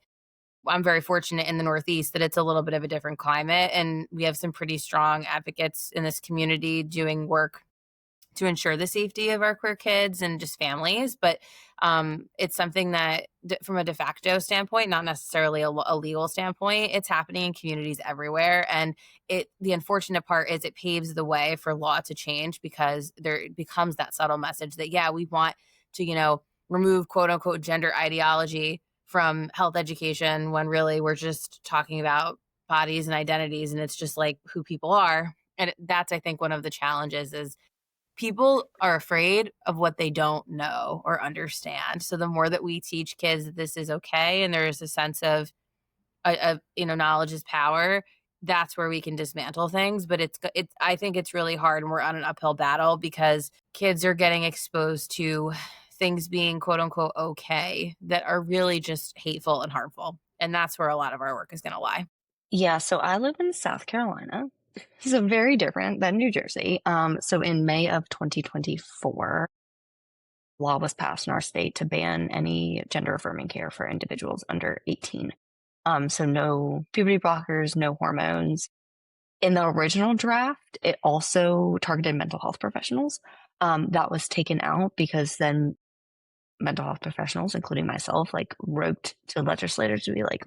I'm very fortunate in the Northeast that it's a little bit of a different climate, and we have some pretty strong advocates in this community doing work to ensure the safety of our queer kids and just families. But it's something that from a de facto standpoint, not necessarily a legal standpoint, it's happening in communities everywhere. And the unfortunate part is it paves the way for law to change, because there becomes that subtle message that, yeah, we want to, remove quote unquote gender ideology from health education, when really we're just talking about bodies and identities, and it's just like who people are. And that's, I think, one of the challenges is people are afraid of what they don't know or understand. So the more that we teach kids that this is okay, and there is a sense of knowledge is power, that's where we can dismantle things. But I think it's really hard, and we're on an uphill battle, because kids are getting exposed to things being quote unquote okay that are really just hateful and harmful. And that's where a lot of our work is going to lie. Yeah, so I live in South Carolina, so very different than New Jersey. So in May of 2024, law was passed in our state to ban any gender affirming care for individuals under 18. So no puberty blockers, no hormones. In the original draft, it also targeted mental health professionals. That was taken out because then mental health professionals, including myself, wrote to legislators to be like,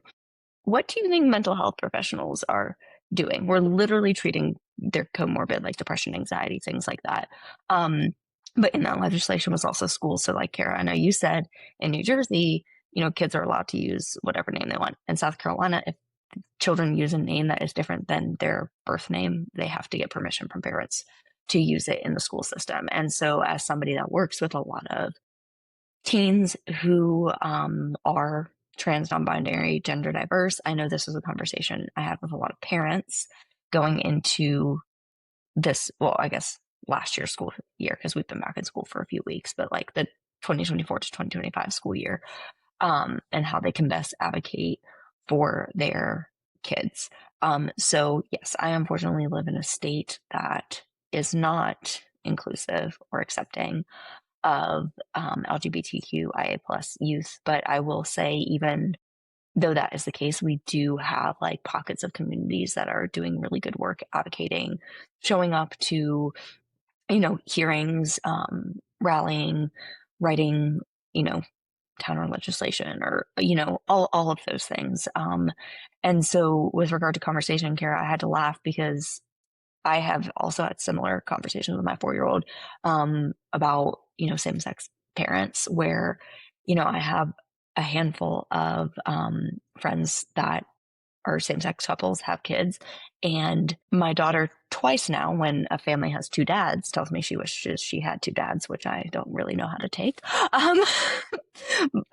what do you think mental health professionals are doing? We're literally treating their comorbid, like depression, anxiety, things like that. But in that legislation was also schools. So like Kara, I know you said in New Jersey, kids are allowed to use whatever name they want. In South Carolina, if children use a name that is different than their birth name, they have to get permission from parents to use it in the school system. And so as somebody that works with a lot of teens who are trans, non-binary, gender diverse, I know this was a conversation I had with a lot of parents going into this, well, I guess last year's school year, because we've been back in school for a few weeks, but like the 2024 to 2025 school year, and how they can best advocate for their kids. So yes, I unfortunately live in a state that is not inclusive or accepting of LGBTQIA plus youth. But I will say, even though that is the case, we do have like pockets of communities that are doing really good work advocating, showing up to, hearings, rallying, writing, counter legislation, or, all of those things. And so with regard to conversation, Kara, I had to laugh because I have also had similar conversations with my 4-year-old about, same-sex parents, where, I have a handful of friends that are same-sex couples, have kids, and my daughter twice now, when a family has 2 dads, tells me she wishes she had 2 dads, which I don't really know how to take.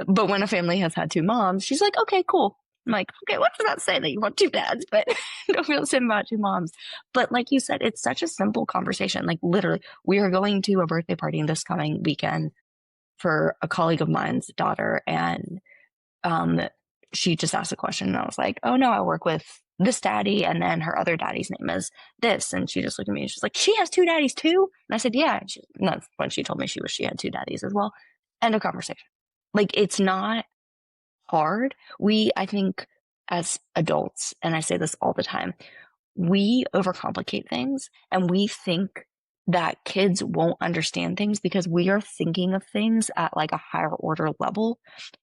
But when a family has had 2 moms, she's like, okay, cool. I'm like, okay, what does that say that you want 2 dads, but don't feel the same about 2 moms? But like you said, it's such a simple conversation. Like literally, we are going to a birthday party this coming weekend for a colleague of mine's daughter, and she just asked a question, and I was like, oh no, I work with this daddy, and then her other daddy's name is this. And she just looked at me and she's like, she has 2 daddies too? And I said, yeah. And that's when she told me she had 2 daddies as well. End of conversation. Like, it's not hard. I think as adults, and I say this all the time, we overcomplicate things, and we think that kids won't understand things because we are thinking of things at like a higher order level.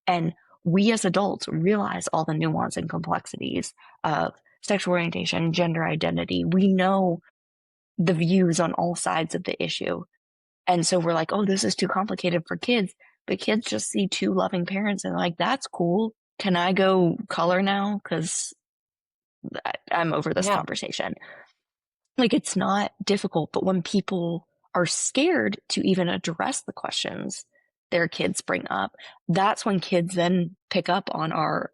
And we as adults realize all the nuance and complexities of sexual orientation, gender identity. We know the views on all sides of the issue. And so we're like, oh, this is too complicated for kids. But kids just see 2 loving parents and they're like, that's cool. Can I go color now? Because I'm over this conversation. Like, it's not difficult, but when people are scared to even address the questions their kids bring up, that's when kids then pick up on our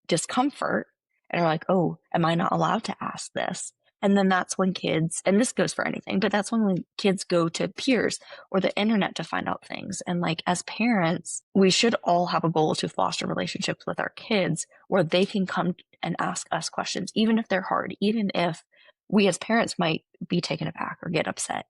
discomfort and are like, oh, am I not allowed to ask this? And then that's when kids, and this goes for anything, but that's when kids go to peers or the internet to find out things. And like, as parents, we should all have a goal to foster relationships with our kids where they can come and ask us questions, even if they're hard, even if we as parents might be taken aback or get upset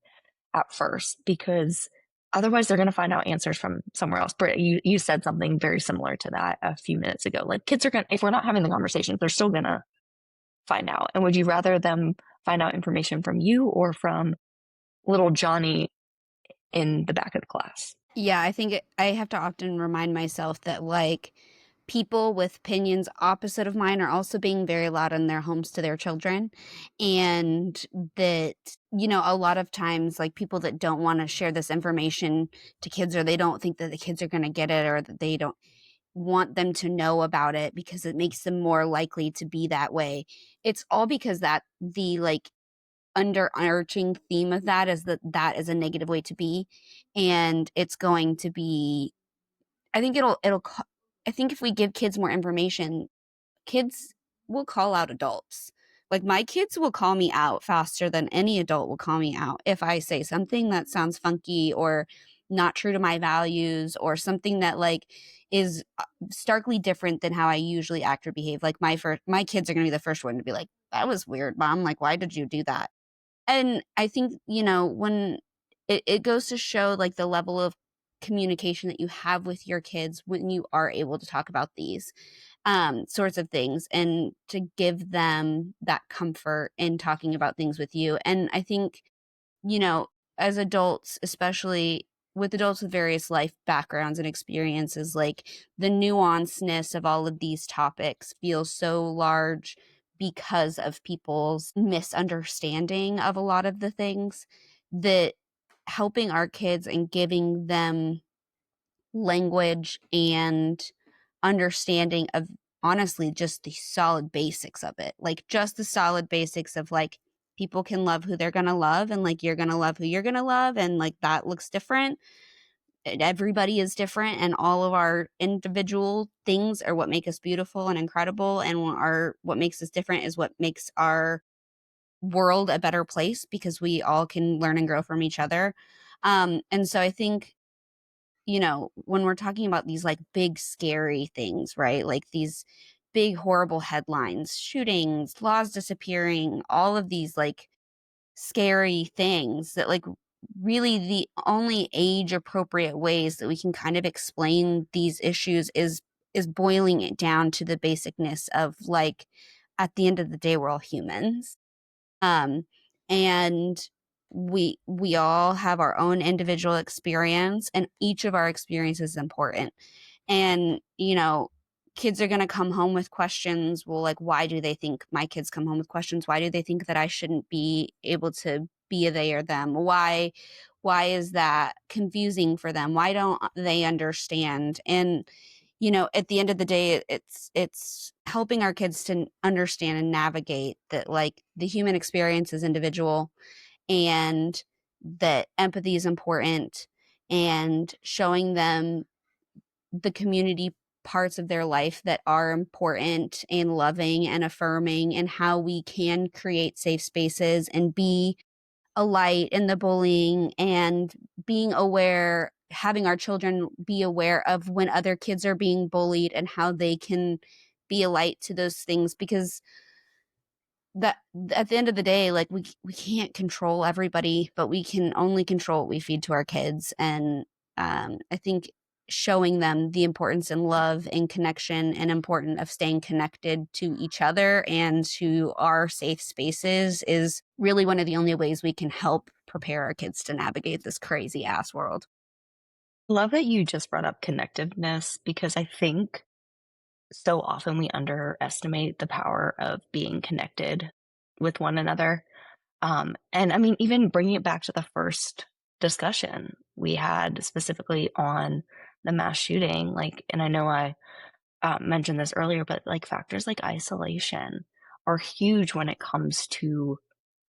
at first, because otherwise they're going to find out answers from somewhere else. Britt, you said something very similar to that a few minutes ago. Like, kids are going to, if we're not having the conversation, they're still going to find out. And would you rather them find out information from you or from little Johnny in the back of the class. Yeah, I think I have to often remind myself that like people with opinions opposite of mine are also being very loud in their homes to their children. And that, you know, a lot of times like people that don't want to share this information to kids, or they don't think that the kids are going to get it, or that they don't want them to know about it because it makes them more likely to be that way. It's all because that the like underarching theme of that is that that is a negative way to be, and it's going to be, I think I think if we give kids more information, kids will call out adults. Like my kids will call me out faster than any adult will call me out if I say something that sounds funky or not true to my values, or something that like is starkly different than how I usually act or behave. Like my kids are going to be the first one to be like, that was weird, mom, like why did you do that? And I think, you know, when it goes to show like the level of communication that you have with your kids when you are able to talk about these sorts of things, and to give them that comfort in talking about things with you. And I think, you know, as adults, especially with adults with various life backgrounds and experiences, like the nuanceness of all of these topics feels so large because of people's misunderstanding of a lot of the things, that helping our kids and giving them language and understanding of honestly just the solid basics of it, like just the solid basics of like people can love who they're gonna love, and like you're gonna love who you're gonna love, and like that looks different, and everybody is different, and all of our individual things are what make us beautiful and incredible, and what makes us different is what makes our world a better place, because we all can learn and grow from each other. And so I think, you know, when we're talking about these like big scary things, right? Like these big horrible headlines, shootings, laws disappearing, all of these like scary things, that like really the only age appropriate ways that we can kind of explain these issues is boiling it down to the basicness of like, at the end of the day, we're all humans. And we all have our own individual experience, and each of our experiences is important. And you know, kids are going to come home with questions. Well, like, why do they think my kids come home with questions? Why do they think that I shouldn't be able to be a they or them? Why is that confusing for them? Why don't they understand? And you know, at the end of the day, it's helping our kids to understand and navigate that like the human experience is individual, and that empathy is important, and showing them the community parts of their life that are important and loving and affirming, and how we can create safe spaces and be a light in the bullying, and being aware, having our children be aware of when other kids are being bullied and how they can be a light to those things, because that at the end of the day, like we can't control everybody, but we can only control what we feed to our kids. And I think showing them the importance and love and connection and important of staying connected to each other and to our safe spaces is really one of the only ways we can help prepare our kids to navigate this crazy ass world. Love that you just brought up connectiveness, because I think so often we underestimate the power of being connected with one another. And I mean, even bringing it back to the first discussion we had specifically on the mass shooting, like, and I know I mentioned this earlier, but like factors like isolation are huge when it comes to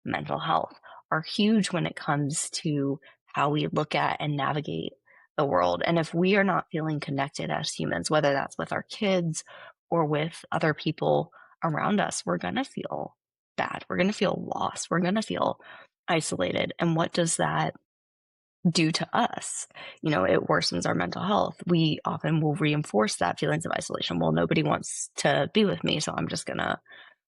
mental health, are huge when it comes to how we look at and navigate the world. And if we are not feeling connected as humans, whether that's with our kids or with other people around us, we're going to feel bad. We're going to feel lost. We're going to feel isolated. And what does that do to us? You know, it worsens our mental health. We often will reinforce that feelings of isolation. Well, nobody wants to be with me, so I'm just going to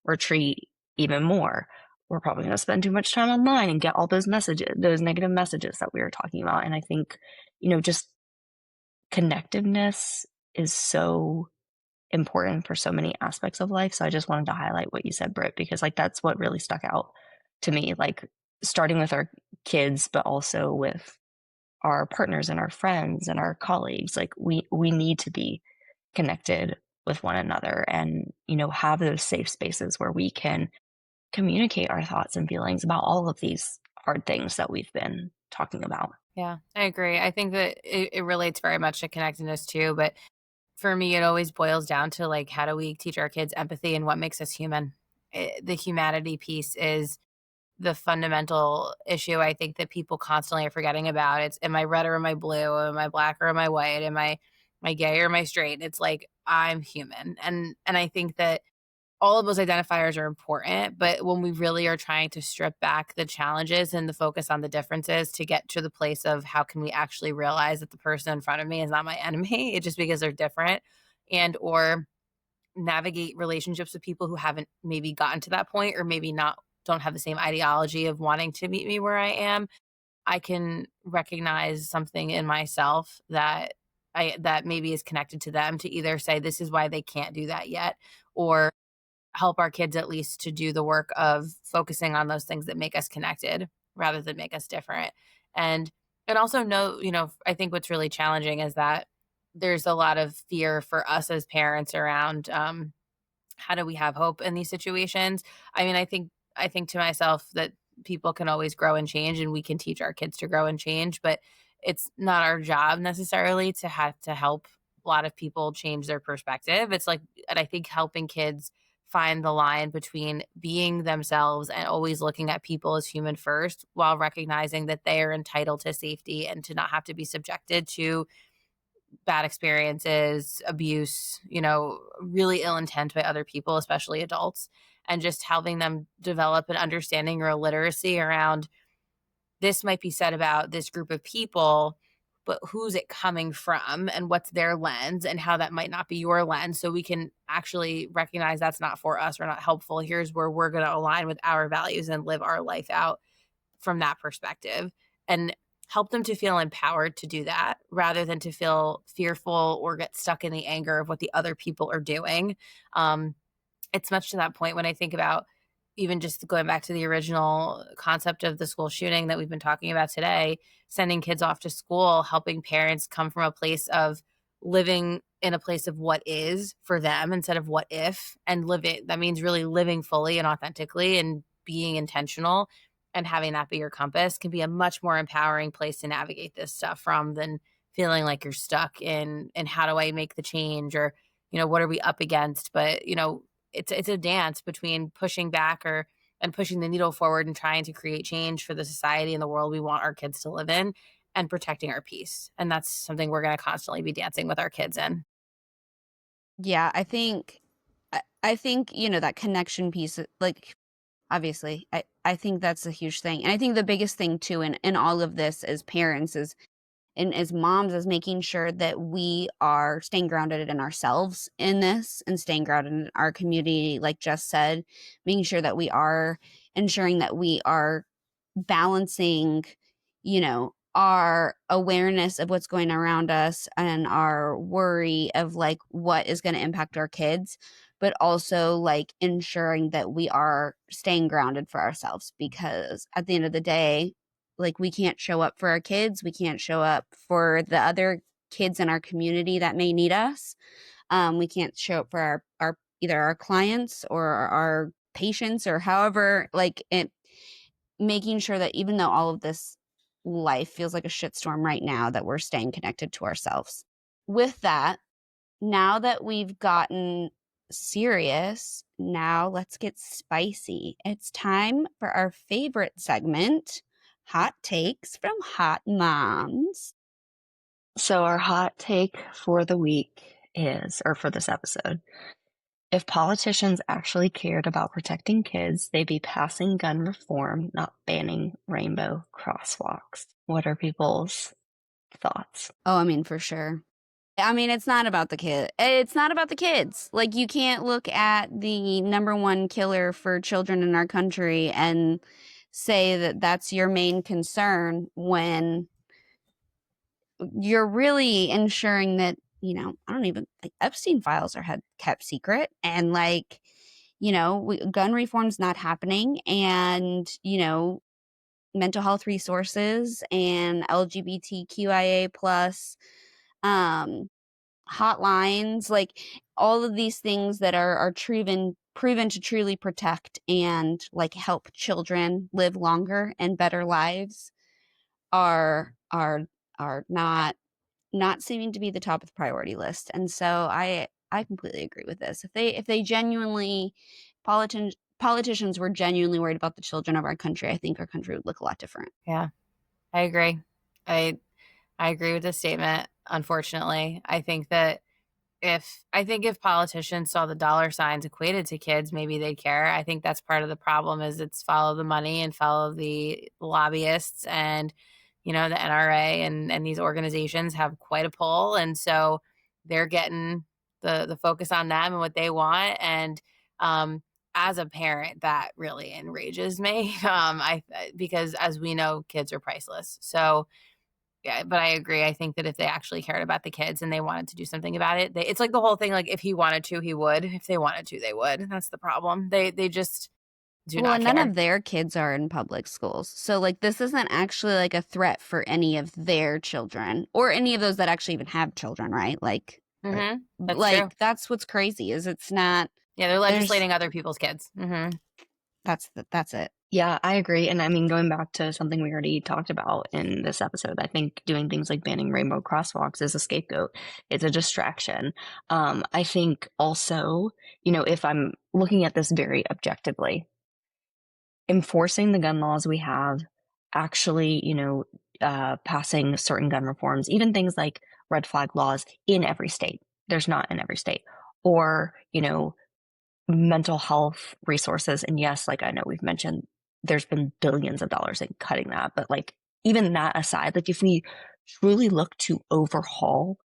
retreat even more. We're probably going to spend too much time online and get all those messages, those negative messages that we were talking about. And I think, you know, just connectiveness is so important for so many aspects of life. So I just wanted to highlight what you said, Britt, because like that's what really stuck out to me, like starting with our kids, but also with our partners and our friends and our colleagues. Like we need to be connected with one another and, have those safe spaces where we can communicate our thoughts and feelings about all of these hard things that we've been talking about. Yeah, I agree. I think that it relates very much to connectedness too. But for me, it always boils down to like, how do we teach our kids empathy and what makes us human? The humanity piece is the fundamental issue I think that people constantly are forgetting about. It's, am I red or am I blue? Am I black or am I white? Am I gay or am I straight? It's like, I'm human. And I think that all of those identifiers are important, but when we really are trying to strip back the challenges and the focus on the differences to get to the place of how can we actually realize that the person in front of me is not my enemy, it's just because they're different, and or navigate relationships with people who haven't maybe gotten to that point, or maybe not, don't have the same ideology of wanting to meet me where I am. I can recognize something in myself that maybe is connected to them, to either say this is why they can't do that yet, or help our kids at least to do the work of focusing on those things that make us connected rather than make us different. And also know, I think what's really challenging is that there's a lot of fear for us as parents around how do we have hope in these situations. I mean, I think to myself that people can always grow and change, and we can teach our kids to grow and change, but it's not our job necessarily to have to help a lot of people change their perspective. It's like, and I think helping kids find the line between being themselves and always looking at people as human first, while recognizing that they are entitled to safety and to not have to be subjected to bad experiences, abuse, really ill intent by other people, especially adults, and just helping them develop an understanding or a literacy around, this might be said about this group of people, but who's it coming from and what's their lens, and how that might not be your lens. So we can actually recognize that's not for us or not helpful. Here's where we're going to align with our values and live our life out from that perspective, and help them to feel empowered to do that rather than to feel fearful or get stuck in the anger of what the other people are doing. It's much to that point when I think about even just going back to the original concept of the school shooting that we've been talking about today, sending kids off to school, helping parents come from a place of living in a place of what is for them instead of what if, and live it. That means really living fully and authentically and being intentional, and having that be your compass can be a much more empowering place to navigate this stuff from than feeling like you're stuck in how do I make the change, or what are we up against. But it's a dance between pushing back and pushing the needle forward and trying to create change for the society and the world we want our kids to live in, and protecting our peace. And that's something we're going to constantly be dancing with our kids in. Yeah, I think that connection piece, like, obviously, I think that's a huge thing. And I think the biggest thing too in all of this as parents is, and as moms, is making sure that we are staying grounded in ourselves in this, and staying grounded in our community, like Jess said, making sure that we are ensuring that we are balancing, our awareness of what's going around us and our worry of like what is going to impact our kids, but also like ensuring that we are staying grounded for ourselves, because at the end of the day, like, we can't show up for our kids, we can't show up for the other kids in our community that may need us. We can't show up for our either our clients or our patients, or however, like, it, making sure that even though all of this life feels like a shitstorm right now, that we're staying connected to ourselves. With that, now that we've gotten serious, now let's get spicy. It's time for our favorite segment, Hot Takes from Hot Moms. So our hot take for the week is, or for this episode, if politicians actually cared about protecting kids, they'd be passing gun reform, not banning rainbow crosswalks. What are people's thoughts? Oh, I mean, for sure. I mean, it's not about the kid. It's not about the kids. Like, you can't look at the number one killer for children in our country and say that that's your main concern when you're really ensuring that, I don't even, like, Epstein files are kept secret, and like, gun reform's not happening, and mental health resources and LGBTQIA plus hotlines, like all of these things that are proven to truly protect and like help children live longer and better lives are not seeming to be the top of the priority list. And so I completely agree with this. If they genuinely politicians were genuinely worried about the children of our country, I think our country would look a lot different. Yeah, I agree. I agree with this statement. Unfortunately, I think if politicians saw the dollar signs equated to kids, maybe they'd care. I think that's part of the problem is it's follow the money and follow the lobbyists, and the NRA and these organizations have quite a pull, and so they're getting the focus on them and what they want. And as a parent, that really enrages me. Because as we know, kids are priceless. So yeah, but I agree. I think that if they actually cared about the kids and they wanted to do something about it, it's like the whole thing. Like if he wanted to, he would. If they wanted to, they would. That's the problem. They just do Well, not and care. none of their kids are in public schools. So like this isn't actually like a threat for any of their children or any of those that actually even have children, right? Like That's true. that's what's crazy is it's not. Yeah, they're legislating other people's kids. That's it. Yeah, I agree. And I mean, going back to something we already talked about in this episode, I think doing things like banning rainbow crosswalks is a scapegoat. It's a distraction. I think also, if I'm looking at this very objectively, enforcing the gun laws we have, actually, passing certain gun reforms, even things like red flag laws in every state. There's not in every state. Or, mental health resources. And yes, like I know we've mentioned, there's been billions of dollars in cutting that. But like, even that aside, like if we truly look to overhaul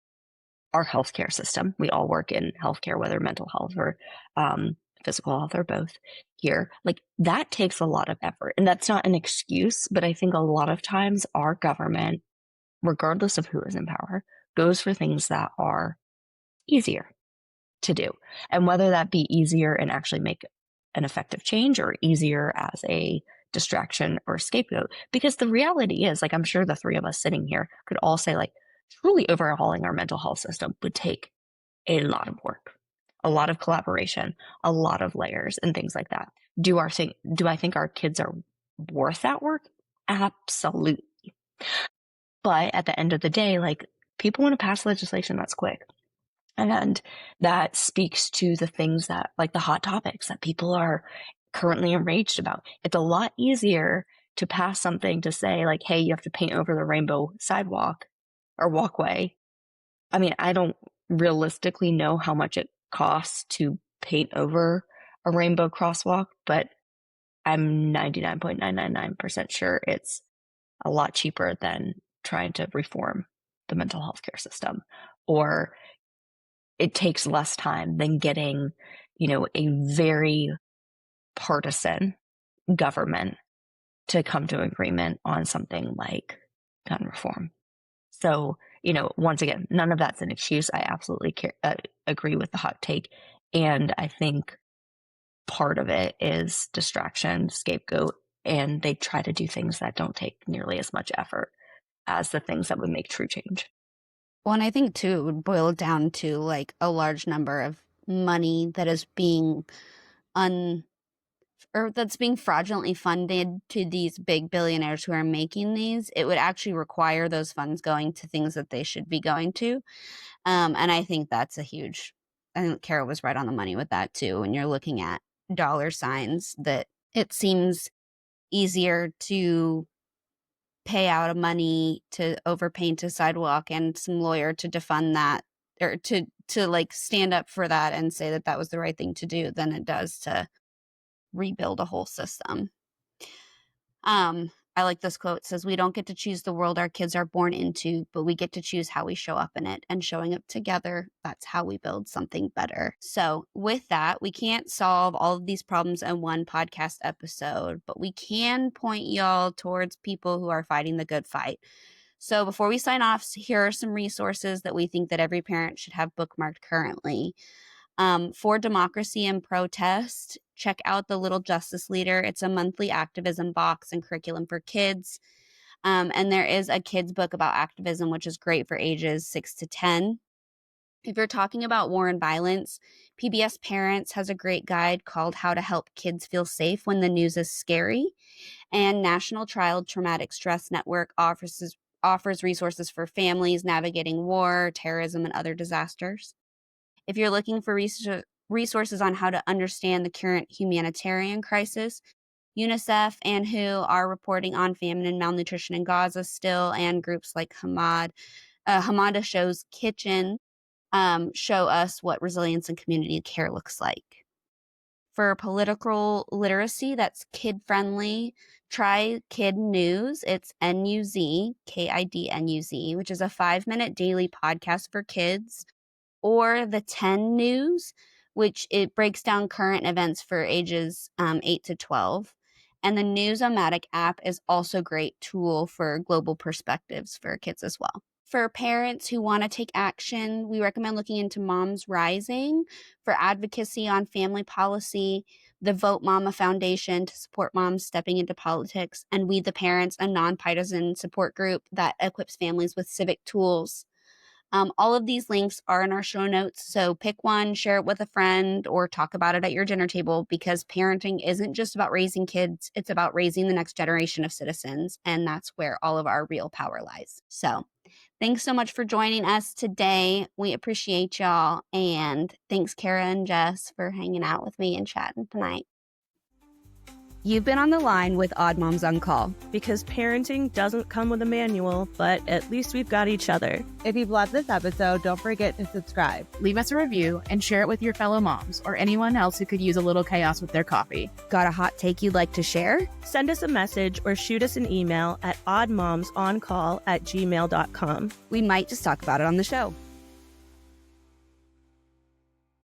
our healthcare system, we all work in healthcare, whether mental health or physical health or both here, like that takes a lot of effort. And that's not an excuse, but I think a lot of times our government, regardless of who is in power, goes for things that are easier to do. And whether that be easier and actually make an effective change or easier as a distraction or scapegoat. Because the reality is, like, I'm sure the three of us sitting here could all say, like, truly overhauling our mental health system would take a lot of work, a lot of collaboration, a lot of layers and things like that. Do I think our kids are worth that work? Absolutely. But at the end of the day, like, people want to pass legislation that's quick. And that speaks to the things that, like the hot topics that people are currently enraged about. It's a lot easier to pass something to say, like, hey, you have to paint over the rainbow sidewalk or walkway. I mean, I don't realistically know how much it costs to paint over a rainbow crosswalk, but I'm 99.999% sure it's a lot cheaper than trying to reform the mental health care system, or it takes less time than getting, a very partisan government to come to agreement on something like gun reform. So, once again, none of that's an excuse. I absolutely agree with the hot take. And I think part of it is distraction, scapegoat, and they try to do things that don't take nearly as much effort as the things that would make true change. Well, and I think too, it would boil down to like a large number of money that is being that's being fraudulently funded to these big billionaires who are making these. It would actually require those funds going to things that they should be going to. And I think that's I think Kara was right on the money with that too. When you're looking at dollar signs, that it seems easier to pay out of money to overpaint a sidewalk and some lawyer to defund that, or to like stand up for that and say that that was the right thing to do, than it does to rebuild a whole system. I like this quote. It says, "We don't get to choose the world our kids are born into, but we get to choose how we show up in it, and showing up together, that's how we build something better." So with that, we can't solve all of these problems in one podcast episode, but we can point y'all towards people who are fighting the good fight. So before we sign off, here are some resources that we think that every parent should have bookmarked currently. For Democracy and Protest, check out the Little Justice Leader. It's a monthly activism box and curriculum for kids. And there is a kids book about activism, which is great for ages 6 to 10. If you're talking about war and violence, PBS Parents has a great guide called How to Help Kids Feel Safe When the News is Scary. And National Child Traumatic Stress Network offers resources for families navigating war, terrorism, and other disasters. If you're looking for resources on how to understand the current humanitarian crisis, UNICEF and WHO are reporting on famine and malnutrition in Gaza still, and groups like Hamada Show's Kitchen show us what resilience and community care looks like. For political literacy that's kid-friendly, try Kid News. It's NUZ, KIDNUZ, which is a 5-minute daily podcast for kids. Or the 10 News, which it breaks down current events for ages 8 to 12. And the Newsomatic app is also a great tool for global perspectives for kids as well. For parents who want to take action, we recommend looking into Moms Rising for advocacy on family policy, the Vote Mama Foundation to support moms stepping into politics, and We the Parents, a nonpartisan support group that equips families with civic tools. All of these links are in our show notes, so pick one, share it with a friend, or talk about it at your dinner table, because parenting isn't just about raising kids, it's about raising the next generation of citizens, and that's where all of our real power lies. So thanks so much for joining us today. We appreciate y'all, and thanks Kara and Jess for hanging out with me and chatting tonight. You've been on the line with Odd Moms on Call. Because parenting doesn't come with a manual, but at least we've got each other. If you've loved this episode, don't forget to subscribe. Leave us a review and share it with your fellow moms or anyone else who could use a little chaos with their coffee. Got a hot take you'd like to share? Send us a message or shoot us an email at oddmomsoncall@gmail.com. We might just talk about it on the show.